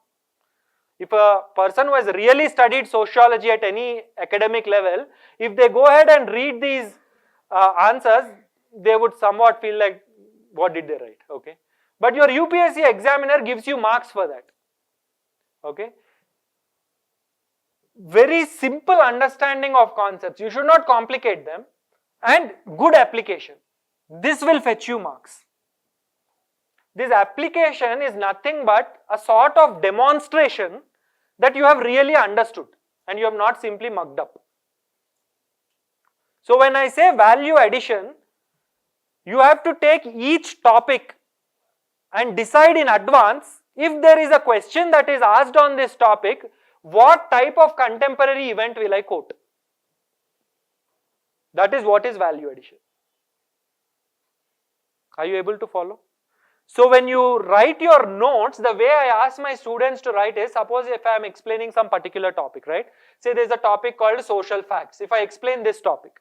If a person who has really studied sociology at any academic level, if they go ahead and read these answers, they would somewhat feel like, what did they write, okay? But your UPSC examiner gives you marks for that, okay? Very simple understanding of concepts, you should not complicate them, and good application. This will fetch you marks. This application is nothing but a sort of demonstration that you have really understood and you have not simply mugged up. So when I say value addition, you have to take each topic and decide in advance, if there is a question that is asked on this topic, what type of contemporary event will I quote? That is what is value addition. Are you able to follow? So when you write your notes, the way I ask my students to write is, suppose if I am explaining some particular topic, right? Say there is a topic called social facts. If I explain this topic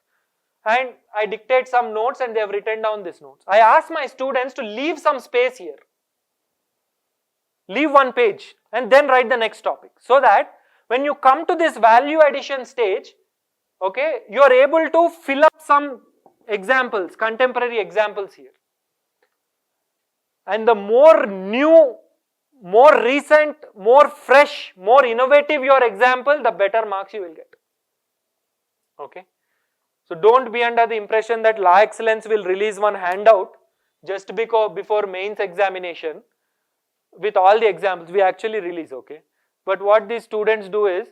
and I dictate some notes and they have written down these notes, I ask my students to leave some space here. Leave one page and then write the next topic, so that when you come to this value addition stage, okay, you are able to fill up some examples, contemporary examples here. And the more new, more recent, more fresh, more innovative your example, the better marks you will get. Okay. So don't be under the impression that Law Excellence will release one handout just because before mains examination with all the examples. We actually release, okay. But what these students do is,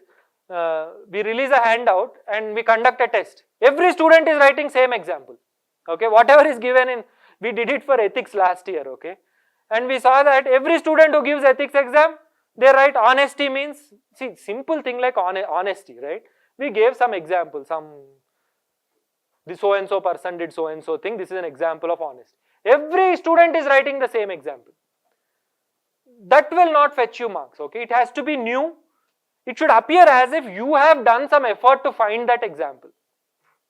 we release a handout and we conduct a test. Every student is writing same example, okay. Whatever is given in, we did it for ethics last year, okay. And we saw that every student who gives ethics exam, they write honesty means, see, simple thing like honesty, right. We gave some example, the so and so person did so and so thing, this is an example of honesty. Every student is writing the same example. That will not fetch you marks, okay. It has to be new. It should appear as if you have done some effort to find that example,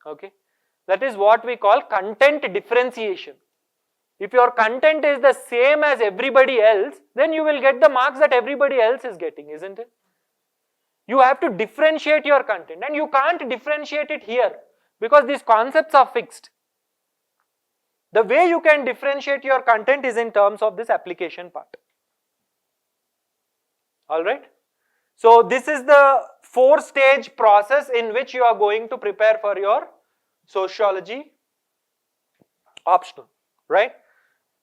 okay. That is what we call content differentiation. If your content is the same as everybody else, then you will get the marks that everybody else is getting, isn't it? You have to differentiate your content, and you can't differentiate it here because these concepts are fixed. The way you can differentiate your content is in terms of this application part. Alright? So this is the 4-stage process in which you are going to prepare for your sociology optional, right?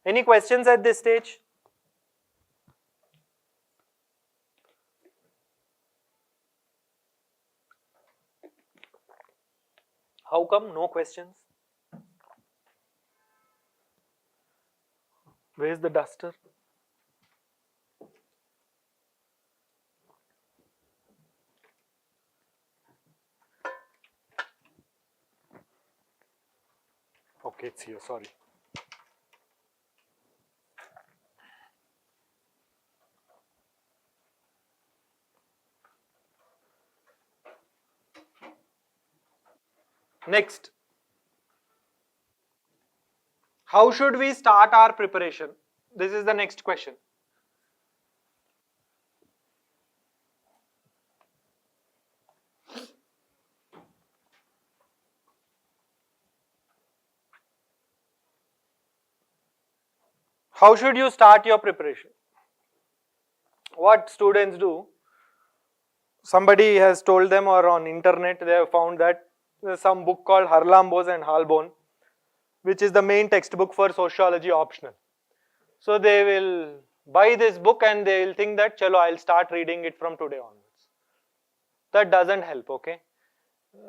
Any questions at this stage? How come no questions? Where is the duster? Okay, it's here, sorry. Next, how should we start our preparation? This is the next question. How should you start your preparation? What students do, somebody has told them, or on internet they have found that there's some book called Harlambos and Halbon, which is the main textbook for sociology optional. So they will buy this book and they will think that, chalo, I'll start reading it from today onwards. That doesn't help, okay.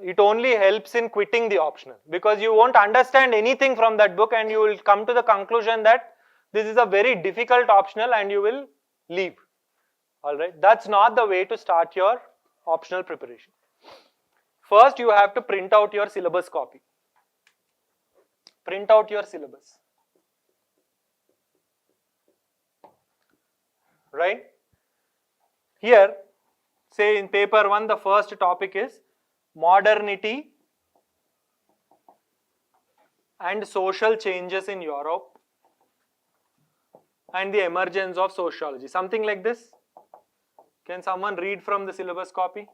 It only helps in quitting the optional, because you won't understand anything from that book and you will come to the conclusion that this is a very difficult optional and you will leave. Alright, that's not the way to start your optional preparation. First, you have to print out your syllabus copy. Print out your syllabus. Right? Here, say in paper 1, the first topic is modernity and social changes in Europe and the emergence of sociology. Something like this. Can someone read from the syllabus copy?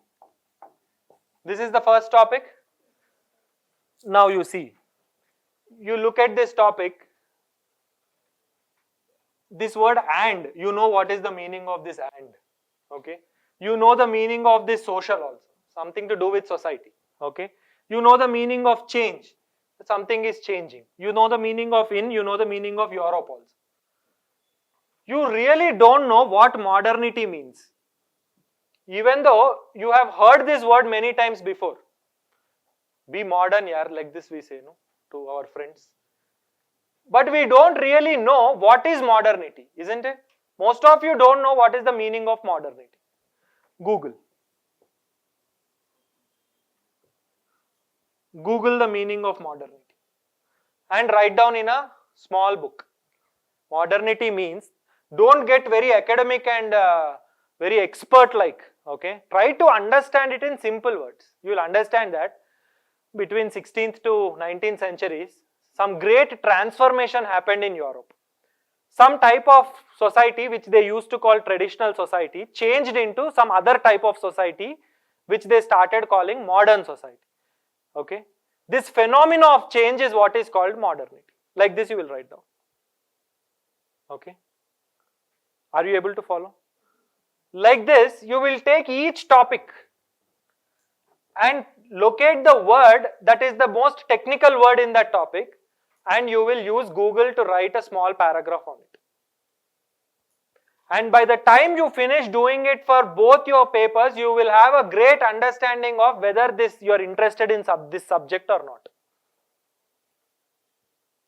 This is the first topic. Now you see, you look at this topic, this word and, you know what is the meaning of this and, okay. You know the meaning of this social also, something to do with society, okay. You know the meaning of change, something is changing. You know the meaning of in, you know the meaning of Europe also. You really don't know what modernity means, even though you have heard this word many times before. Be modern, yaar, like this we say, no, to our friends. But we don't really know what is modernity, isn't it? Most of you don't know what is the meaning of modernity. Google. Google the meaning of modernity and write down in a small book. Modernity means don't get very academic and very expert like, okay? Try to understand it in simple words. You will understand that between 16th to 19th centuries, some great transformation happened in Europe. Some type of society which they used to call traditional society changed into some other type of society which they started calling modern society. Okay? This phenomena of change is what is called modernity. Like this you will write down. Okay? Are you able to follow? Like this you will take each topic and locate the word that is the most technical word in that topic, and you will use Google to write a small paragraph on it. And by the time you finish doing it for both your papers, you will have a great understanding of whether you are interested in this subject or not.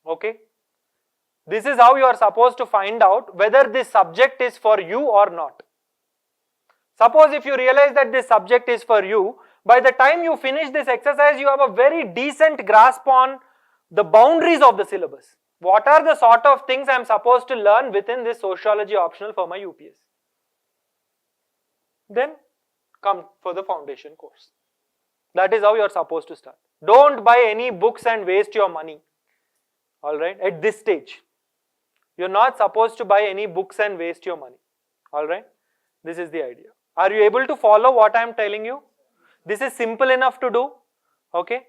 Okay? This is how you are supposed to find out whether this subject is for you or not. Suppose if you realize that this subject is for you, by the time you finish this exercise, you have a very decent grasp on the boundaries of the syllabus. What are the sort of things I am supposed to learn within this sociology optional for my UPS? Then come for the foundation course. That is how you are supposed to start. Don't buy any books and waste your money. Alright, at this stage. You are not supposed to buy any books and waste your money. Alright, this is the idea. Are you able to follow what I am telling you? This is simple enough to do. Okay.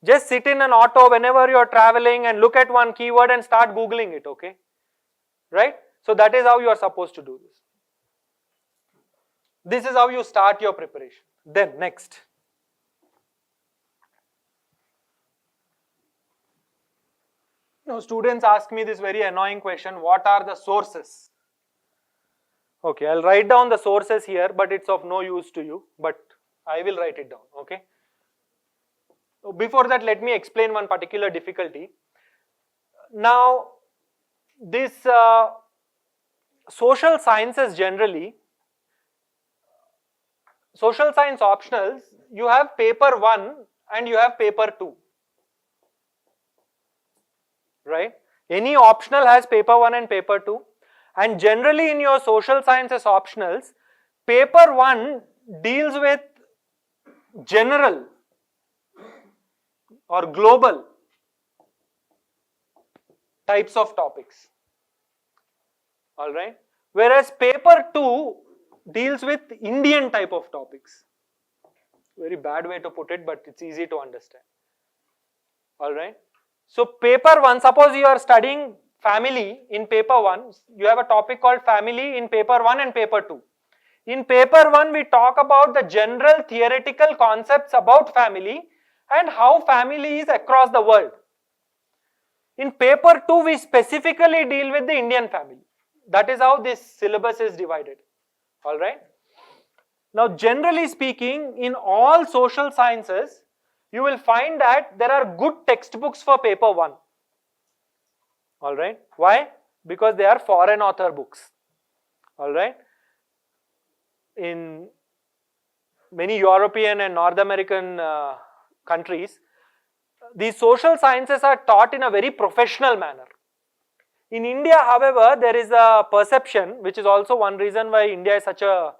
Just sit in an auto whenever you are traveling and look at one keyword and start Googling it, okay? Right? So that is how you are supposed to do this. This is how you start your preparation. Then next. Now students ask me this very annoying question, what are the sources? Okay, I'll write down the sources here, but it's of no use to you, but I will write it down, okay? Before that, let me explain one particular difficulty. Now, this social sciences generally, social science optionals, you have paper 1 and you have paper 2. Right? Any optional has paper 1 and paper 2. And generally in your social sciences optionals, paper 1 deals with general or global types of topics. Alright? Whereas paper 2 deals with Indian type of topics. Very bad way to put it, but it's easy to understand. Alright? So paper 1, suppose you are studying family in paper 1, you have a topic called family in paper 1 and paper 2. In paper 1, we talk about the general theoretical concepts about family and how family is across the world. In paper 2, we specifically deal with the Indian family. That is how this syllabus is divided. Alright? Now, generally speaking, in all social sciences, you will find that there are good textbooks for paper 1. Alright? Why? Because they are foreign author books. Alright? In many European and North American countries, these social sciences are taught in a very professional manner. In India, however, there is a perception, which is also one reason why India is such a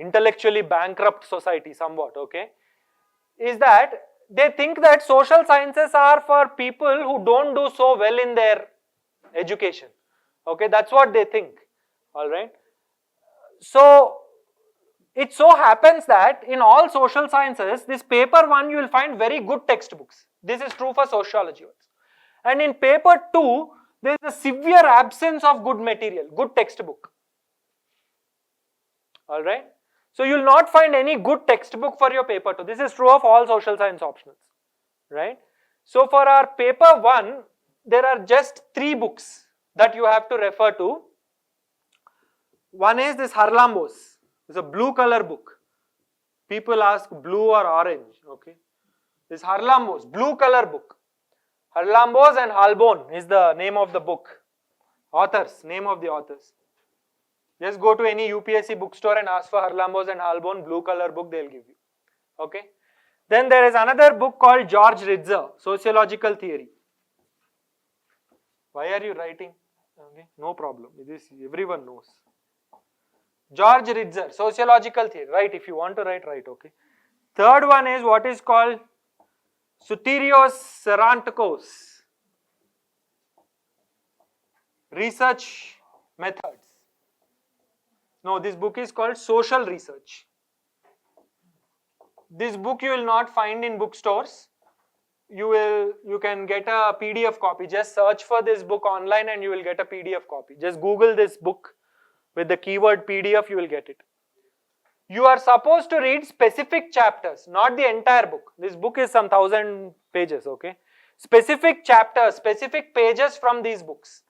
intellectually bankrupt society somewhat, okay, is that they think that social sciences are for people who don't do so well in their education. Okay, that's what they think. Alright. So, it so happens that in all social sciences, this paper 1 you will find very good textbooks. This is true for sociology also. And in paper 2, there is a severe absence of good material, good textbook. Alright. So you will not find any good textbook for your paper 2. This is true of all social science optionals. Right. So for our paper 1, there are just 3 books that you have to refer to. One is this Harlambos. It's a blue color book. People ask blue or orange. Okay. This Harlambos, blue color book. Harlambos and Halbon is the name of the book. Authors, name of the authors. Just go to any UPSC bookstore and ask for Harlambos and Halbon, blue color book, they'll give you. Okay. Then there is another book called George Ritzer, Sociological Theory. Why are you writing? Okay, no problem. This everyone knows. George Ritzer, sociological theory. Right, if you want to write, write. Okay. Third one is what is called Soterios Sarantakos. Research methods. No, this book is called Social Research. This book you will not find in bookstores. You can get a PDF copy. Just search for this book online and you will get a PDF copy. Just Google this book with the keyword PDF, you will get it. You are supposed to read specific chapters, not the entire book. This book is some 1000 pages, okay? Specific chapters, specific pages from these books.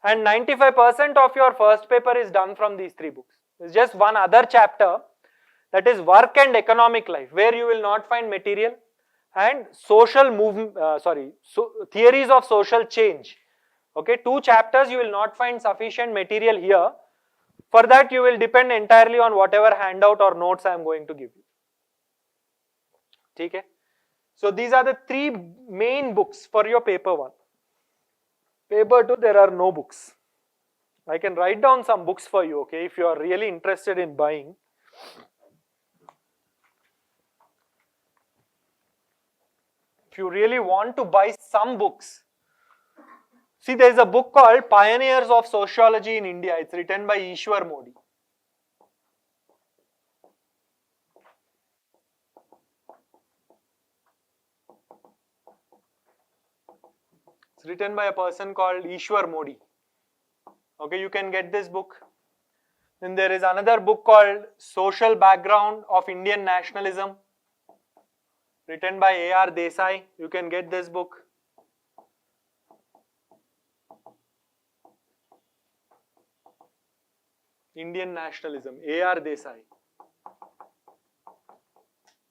And 95% of your first paper is done from these three books. There's just one other chapter, that is work and economic life, where you will not find material, and social movement, theories of social change. Okay, 2 chapters you will not find sufficient material here. For that you will depend entirely on whatever handout or notes I am going to give you. Okay? So these are the 3 main books for your paper 1. Paper 2 there are no books. I can write down some books for you, okay, if you are really interested in buying. If you really want to buy some books, see, there is a book called Pioneers of Sociology in India. It's written by Ishwar Modi. It's written by a person called Ishwar Modi. Okay, you can get this book. Then there is another book called Social Background of Indian Nationalism, written by A.R. Desai. You can get this book. Indian Nationalism, A.R. Desai.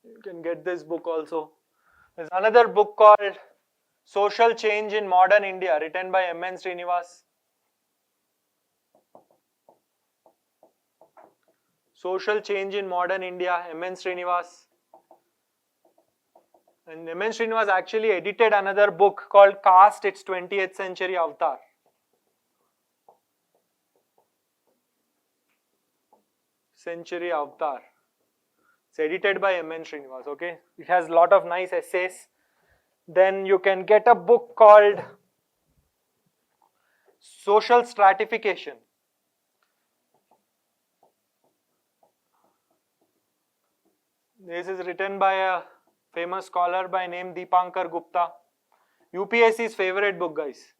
You can get this book also. There's another book called Social Change in Modern India, written by M.N. Srinivas. Social Change in Modern India, M.N. Srinivas. And M.N. Srinivas actually edited another book called Caste, Its 20th Century Avatar. Century Avatar. It's edited by M.N. Srinivas, okay. It has a lot of nice essays. Then you can get a book called Social Stratification. This is written by a famous scholar by name Deepankar Gupta. UPSC's favorite book, guys.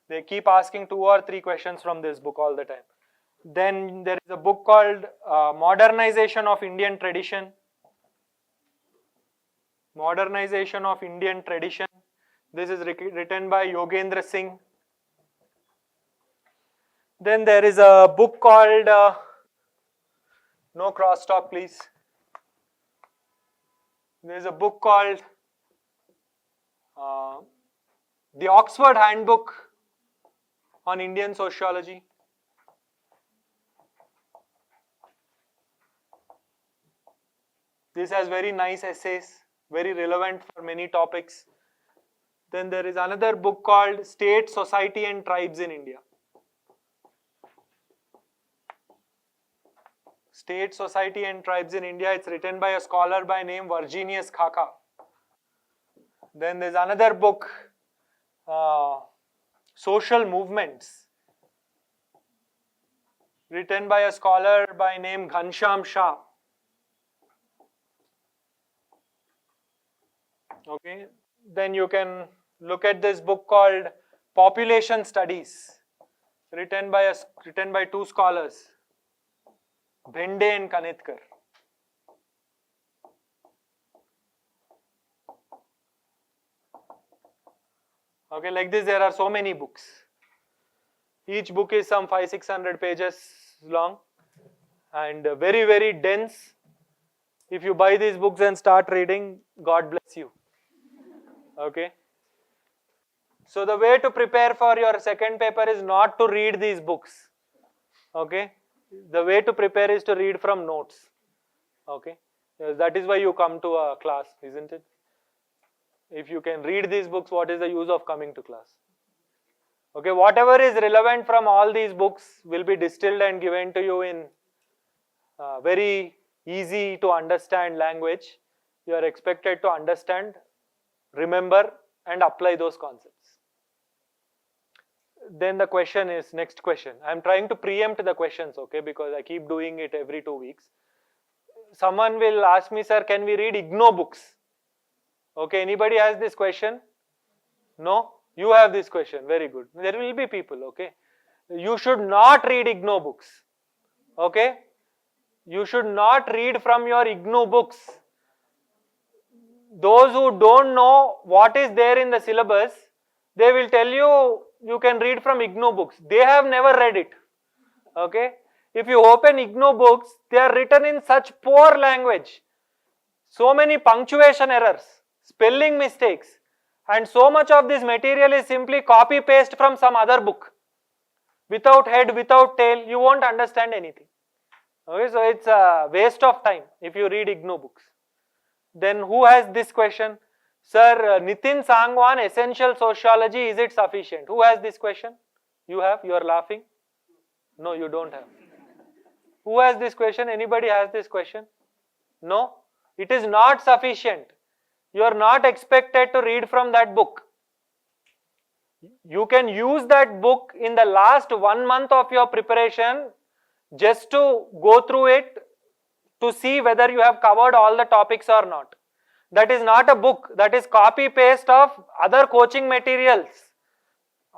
They keep asking 2 or 3 questions from this book all the time. Then there is a book called Modernization of Indian Tradition. Modernization of Indian Tradition. This is written by Yogendra Singh. Then there is a book called, no crosstalk please. There is a book called The Oxford Handbook on Indian Sociology. This has very nice essays, very relevant for many topics. Then there is another book called State, Society and Tribes in India. State, Society and Tribes in India. It's written by a scholar by name Virginius Khaka. Then there's another book, Social Movements, written by a scholar by name Ghanshyam Shah. Okay. Then you can look at this book called Population Studies, written by 2 scholars, Bhende and Kanetkar. Okay, like this there are so many books. Each book is some 500-600 pages long and very, very dense. If you buy these books and start reading, God bless you. Okay. So the way to prepare for your second paper is not to read these books. Okay. The way to prepare is to read from notes. Okay. That is why you come to a class, isn't it? If you can read these books, what is the use of coming to class? Okay, whatever is relevant from all these books will be distilled and given to you in very easy to understand language. You are expected to understand, remember, and apply those concepts. Then the question is, next question. I am trying to preempt the questions, okay, because I keep doing it every 2 weeks. Someone will ask me, sir, can we read IGNOU books? Okay, anybody has this question? No? You have this question, very good. There will be people, okay. You should not read IGNOU books, okay. You should not read from your IGNOU books. Those who don't know what is there in the syllabus, they will tell you, you can read from IGNOU books. They have never read it, okay. If you open IGNOU books, they are written in such poor language. So many punctuation errors, spelling mistakes, and so much of this material is simply copy paste from some other book. Without head, without tail, you won't understand anything. Okay, so it's a waste of time if you read IGNOU books. Then who has this question? Sir, Nitin Sangwan, Essential Sociology, is it sufficient? Who has this question? You have? You are laughing? No, you don't have. Who has this question? Anybody has this question? No? It is not sufficient. You are not expected to read from that book. You can use that book in the last 1 month of your preparation just to go through it to see whether you have covered all the topics or not. That is not a book, that is copy paste of other coaching materials,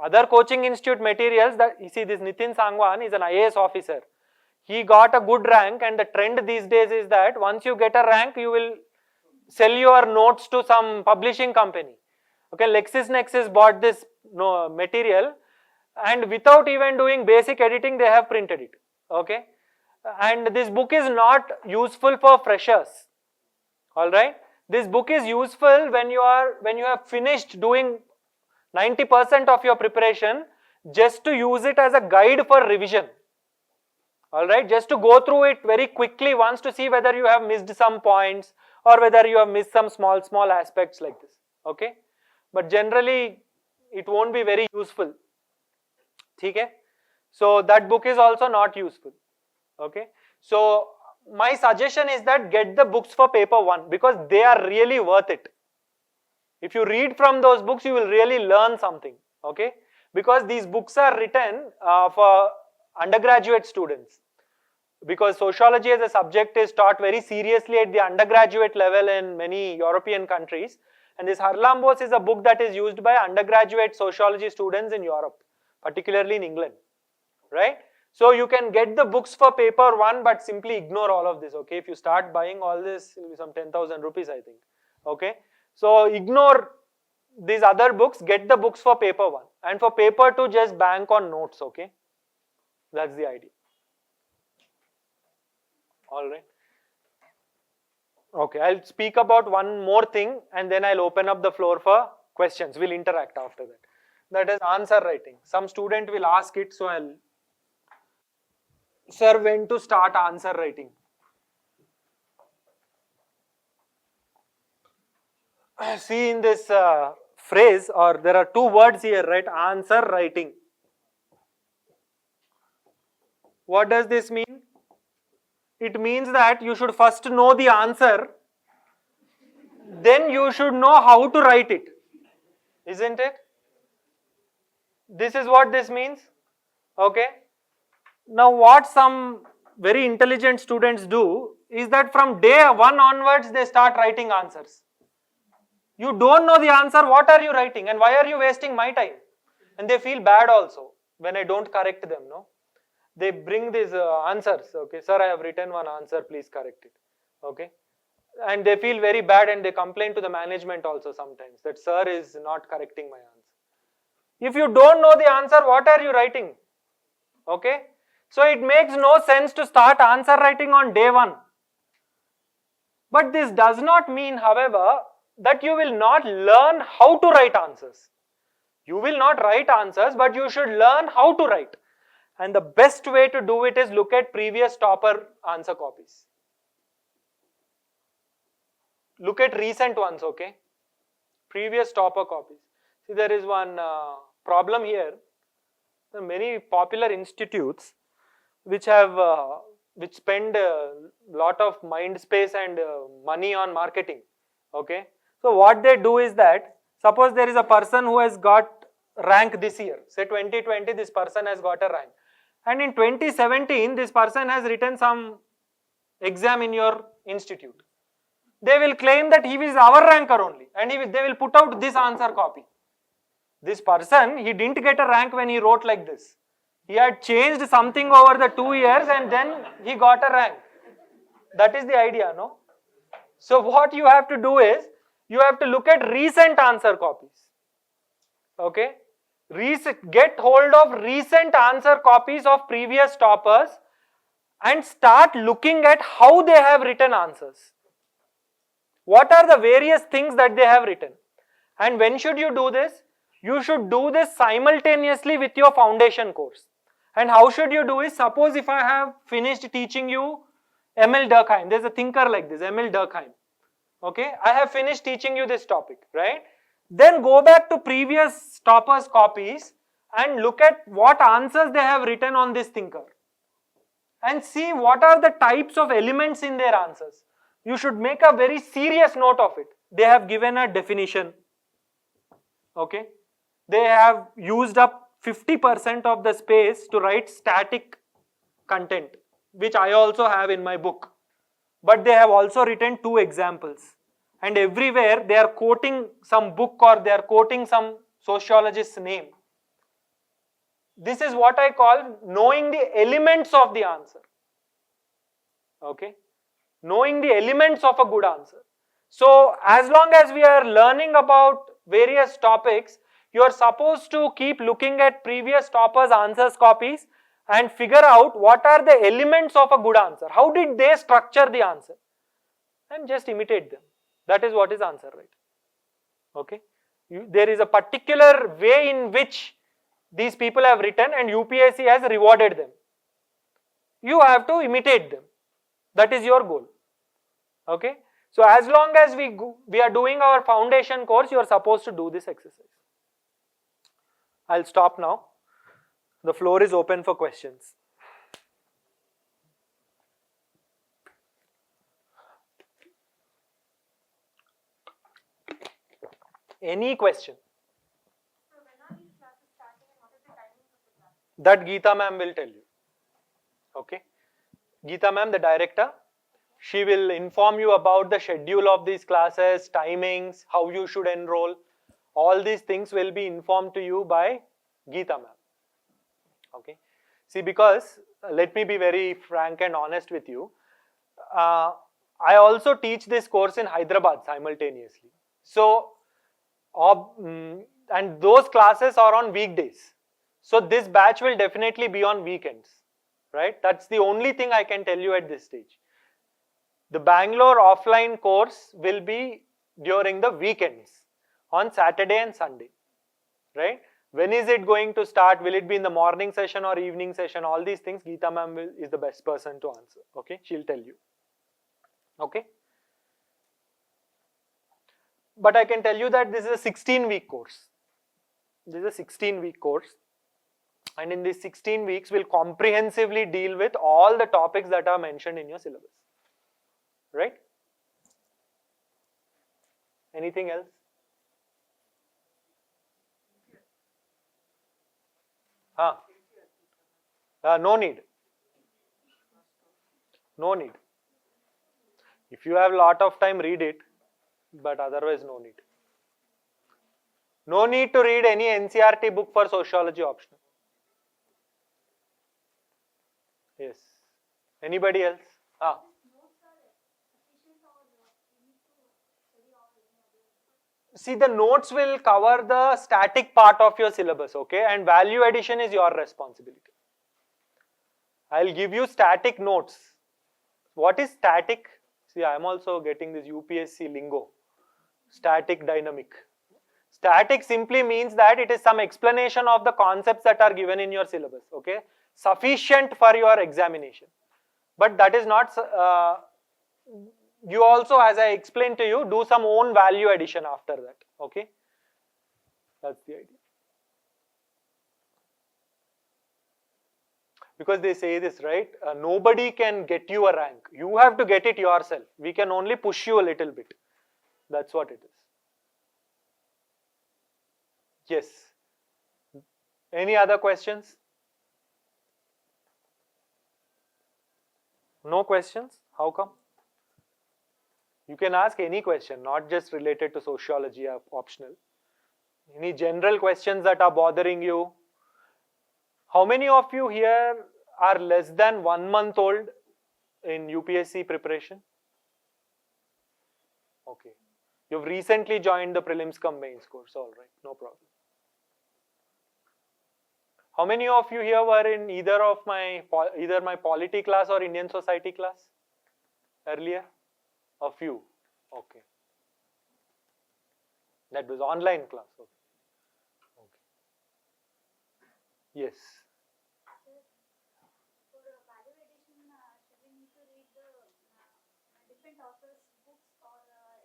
other coaching institute materials. That you see, this Nitin Sangwan is an IAS officer. He got a good rank, and the trend these days is that once you get a rank, you will sell your notes to some publishing company. Okay, LexisNexis bought this material, and without even doing basic editing, they have printed it. Okay, and this book is not useful for freshers. All right, this book is useful when you have finished doing 90% of your preparation, just to use it as a guide for revision. All right, just to go through it very quickly once to see whether you have missed some points or whether you have missed some small aspects like this. Okay, but generally it won't be very useful. Okay, so that book is also not useful. Okay, so my suggestion is that get the books for paper 1 because they are really worth it. If you read from those books, you will really learn something. Okay, because these books are written for undergraduate students, because sociology as a subject is taught very seriously at the undergraduate level in many European countries, and this Harlambos is a book that is used by undergraduate sociology students in Europe, particularly in England, right? So you can get the books for paper 1 but simply ignore all of this. Okay, if you start buying all this, it will be some 10,000 rupees I think. Okay, so ignore these other books, get the books for paper 1, and for paper 2 just bank on notes. Okay, that's the idea. All right. Okay, I'll speak about one more thing and then I'll open up the floor for questions. We'll interact after that. That is answer writing. Some student will ask it, so I'll. Sir, when to start answer writing? See, in this phrase, or there are 2 words here, right? Answer writing. What does this mean? It means that you should first know the answer, then you should know how to write it, isn't it? This is what this means. Okay. Now what some very intelligent students do is that from day 1 onwards they start writing answers. You don't know the answer, what are you writing and why are you wasting my time? And they feel bad also when I don't correct them, no? They bring these answers, okay, sir, I have written one answer, please correct it, okay? And they feel very bad and they complain to the management also sometimes that sir is not correcting my answer. If you don't know the answer, what are you writing? Okay? So it makes no sense to start answer writing on day 1. But this does not mean, however, that you will not learn how to write answers. You will not write answers, but you should learn how to write. And the best way to do it is look at previous topper answer copies. Look at recent ones, okay? Previous topper copies. See, there is one problem here. There are many popular institutes which have which spend a lot of mind space and money on marketing. Okay, so what they do is that suppose there is a person who has got rank this year, say 2020 this person has got a rank, and in 2017 this person has written some exam in your institute. They will claim that he is our ranker only, and they will put out this answer copy. This person, he didn't get a rank when he wrote like this. He had changed something over the 2 years and then he got a rank. That is the idea, no? So what you have to do is, you have to look at recent answer copies. Okay? Get hold of recent answer copies of previous toppers and start looking at how they have written answers. What are the various things that they have written? And when should you do this? You should do this simultaneously with your foundation course. And how should you do it? Suppose if I have finished teaching you Emil Durkheim, there's a thinker like this, Emil Durkheim. Okay, I have finished teaching you this topic, right? Then go back to previous toppers' copies and look at what answers they have written on this thinker. And see what are the types of elements in their answers. You should make a very serious note of it. They have given a definition. Okay, they have used up 50% of the space to write static content, which I also have in my book. But they have also written 2 examples. And everywhere they are quoting some book or they are quoting some sociologist's name. This is what I call knowing the elements of the answer. Okay, knowing the elements of a good answer. So as long as we are learning about various topics, you are supposed to keep looking at previous toppers' answers copies and figure out what are the elements of a good answer. How did they structure the answer? And just imitate them. That is what is answer writing. Okay. There is a particular way in which these people have written and UPSC has rewarded them. You have to imitate them. That is your goal. Okay. So as long as we are doing our foundation course, you are supposed to do this exercise. I'll stop now. The floor is open for questions. Any question? So when are these classes starting and what is the timing of the class? That Geeta ma'am will tell you. Okay. Geeta ma'am, the director, she will inform you about the schedule of these classes, timings, how you should enroll. All these things will be informed to you by Geeta ma'am. Okay. See, because let me be very frank and honest with you. I also teach this course in Hyderabad simultaneously. So, and those classes are on weekdays. So this batch will definitely be on weekends, right? That's the only thing I can tell you at this stage. The Bangalore offline course will be during the weekends, on Saturday and Sunday, right? When is it going to start? Will it be in the morning session or evening session? All these things, Geeta ma'am is the best person to answer, okay? She'll tell you, okay? But I can tell you that this is a 16-week course. This is a 16-week course. And in these 16 weeks, we'll comprehensively deal with all the topics that are mentioned in your syllabus. Right? Anything else? No need. No need. If you have a lot of time, read it. But otherwise, no need. No need to read any NCERT book for sociology optional. Yes. Anybody else? See, the notes will cover the static part of your syllabus, okay? And value addition is your responsibility. I'll give you static notes. What is static? See, I am also getting this UPSC lingo. Static, dynamic. Static simply means that it is some explanation of the concepts that are given in your syllabus, okay? Sufficient for your examination. But that is not, you also, as I explained to you, do some own value addition after that, okay? That's the idea. Because they say this, right? Nobody can get you a rank. You have to get it yourself. We can only push you a little bit. That's what it is. Yes. Any other questions? No questions? How come? You can ask any question, not just related to sociology or optional. Any general questions that are bothering you? How many of you here are less than 1 month old in UPSC preparation? Okay. You've recently joined the prelims cum mains course, all right, no problem. How many of you here were in either my polity class or Indian society class earlier? A few. Okay. That was online class. Okay. Yes. For value addition, should we need to read the different authors' books, or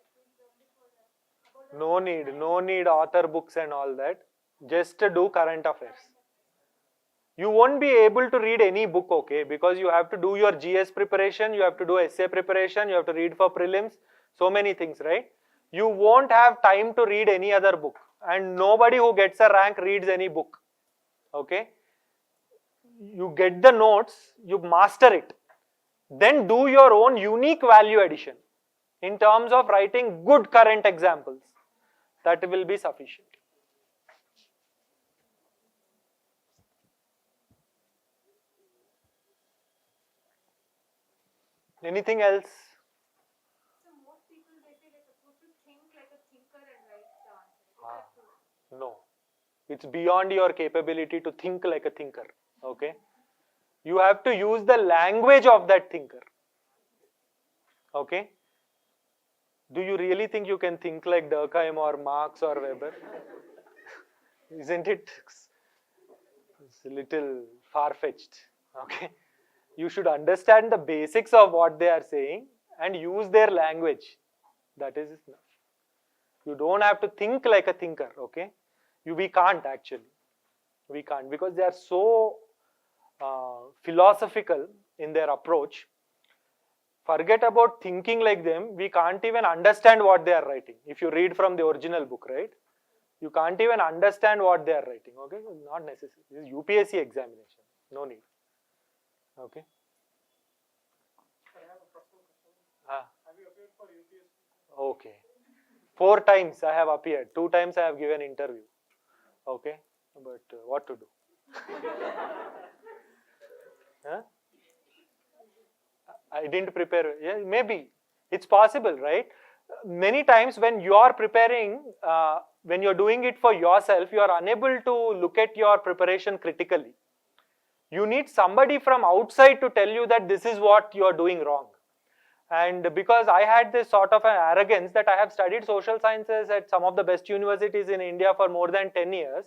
it will be only for about the No need author books and all that. Just to do current affairs. You won't be able to read any book, okay, because you have to do your GS preparation, you have to do essay preparation, you have to read for prelims, so many things, right? You won't have time to read any other book, and nobody who gets a rank reads any book, okay? You get the notes, you master it, then do your own unique value addition in terms of writing good current examples. That will be sufficient. Anything else? So most people, they say they're supposed to think like a thinker and write the answer. Is that true? No. It's beyond your capability to think like a thinker. Okay? You have to use the language of that thinker. Okay? Do you really think you can think like Durkheim or Marx or Weber? Isn't it? It's a little far-fetched. Okay? You should understand the basics of what they are saying and use their language. That is enough. You don't have to think like a thinker, okay? We can't actually. We can't, because they are so philosophical in their approach. Forget about thinking like them, we can't even understand what they are writing. If you read from the original book, right? You can't even understand what they are writing, okay? Not necessary. This is UPSC examination, no need. Okay? I have a personal question. Ah. Have you appeared for UPSC? Okay. 4 times I have appeared, 2 times I have given interview. Okay, but what to do? Huh? I didn't prepare. Yeah, maybe it's possible, right? Many times when you are preparing, when you're doing it for yourself, you are unable to look at your preparation critically. You need somebody from outside to tell you that this is what you are doing wrong. And because I had this sort of an arrogance that I have studied social sciences at some of the best universities in India for more than 10 years,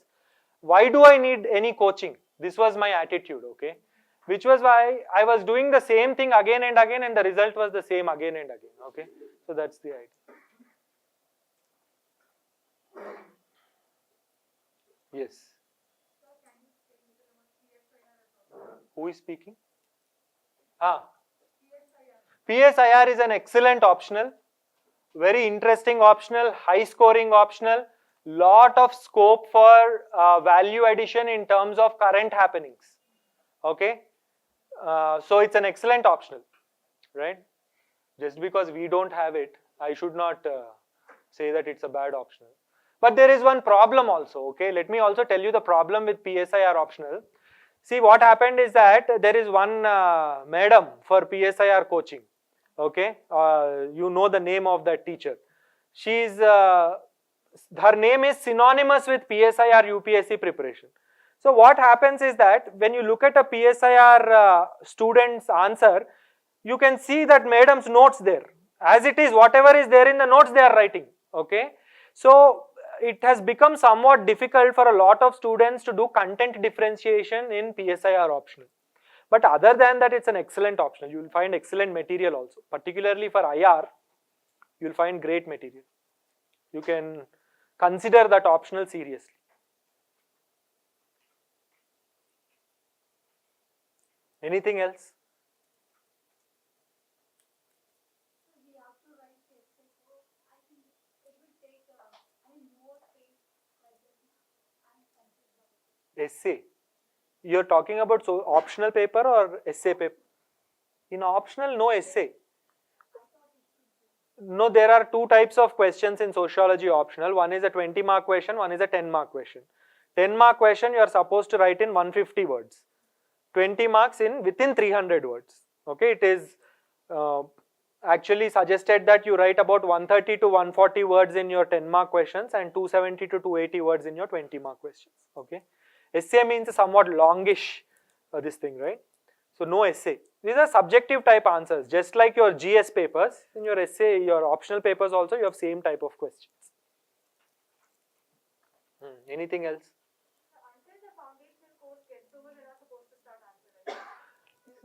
why do I need any coaching? This was my attitude, okay? Which was why I was doing the same thing again and again, and the result was the same again and again, okay? So that's the idea. Yes. Who is speaking? PSIR is an excellent optional, very interesting optional, high scoring optional, lot of scope for value addition in terms of current happenings. Okay, so it's an excellent optional, right? Just because we don't have it, I should not say that it's a bad optional. But there is one problem also, okay? Let me also tell you the problem with PSIR optional. See, what happened is that there is one madam for PSIR coaching, okay? You know the name of that teacher. She's, her name is synonymous with PSIR UPSC preparation. So what happens is that when you look at a PSIR student's answer, you can see that madam's notes there. As it is, whatever is there in the notes they are writing, okay? So it has become somewhat difficult for a lot of students to do content differentiation in PSIR optional. But other than that, it's an excellent optional. You will find excellent material also. Particularly for IR, you will find great material. You can consider that optional seriously. Anything else? So we have to write the essay. So I think it will take more space like this. I'm confused about it. Essay. You're talking about so optional paper or essay paper? In optional, no essay. No, there are two types of questions in sociology optional. One is a 20-mark question, one is a 10-mark question. 10-mark question you are supposed to write in 150 words. 20 marks in within 300 words. Okay, it is actually suggested that you write about 130 to 140 words in your 10-mark questions and 270 to 280 words in your 20-mark questions. Okay, essay means somewhat longish this thing, right? So no essay. These are subjective type answers, just like your GS papers. In your essay, your optional papers also, you have same type of questions. Anything else? Until the foundational course gets over, we're not supposed to start answering.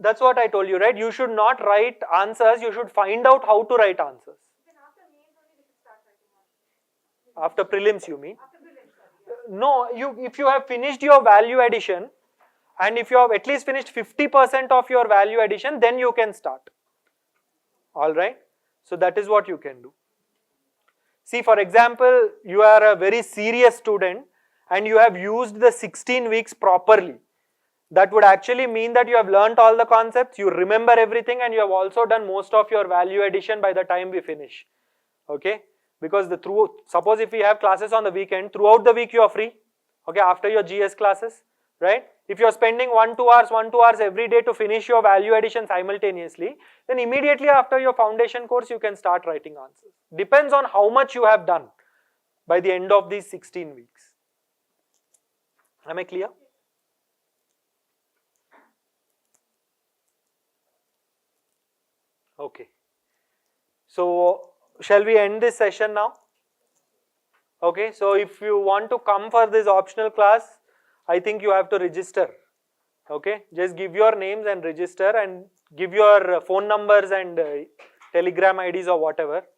That's what I told you, right? You should not write answers, you should find out how to write answers. Then after mains only we should start writing answers. After prelims, you mean? After prelims, sorry. No, if you have finished your value addition, and if you have at least finished 50% of your value addition, then you can start. Alright? So that is what you can do. See, for example, you are a very serious student and you have used the 16 weeks properly. That would actually mean that you have learnt all the concepts, you remember everything, and you have also done most of your value addition by the time we finish. Okay? Because suppose if we have classes on the weekend, throughout the week you are free. Okay, after your GS classes, right? If you are spending 1-2 hours every day to finish your value addition simultaneously, then immediately after your foundation course you can start writing answers. Depends on how much you have done by the end of these 16 weeks. Am I clear? Okay. So, shall we end this session now? Okay, so if you want to come for this optional class, I think you have to register. Okay, just give your names and register and give your phone numbers and Telegram IDs or whatever.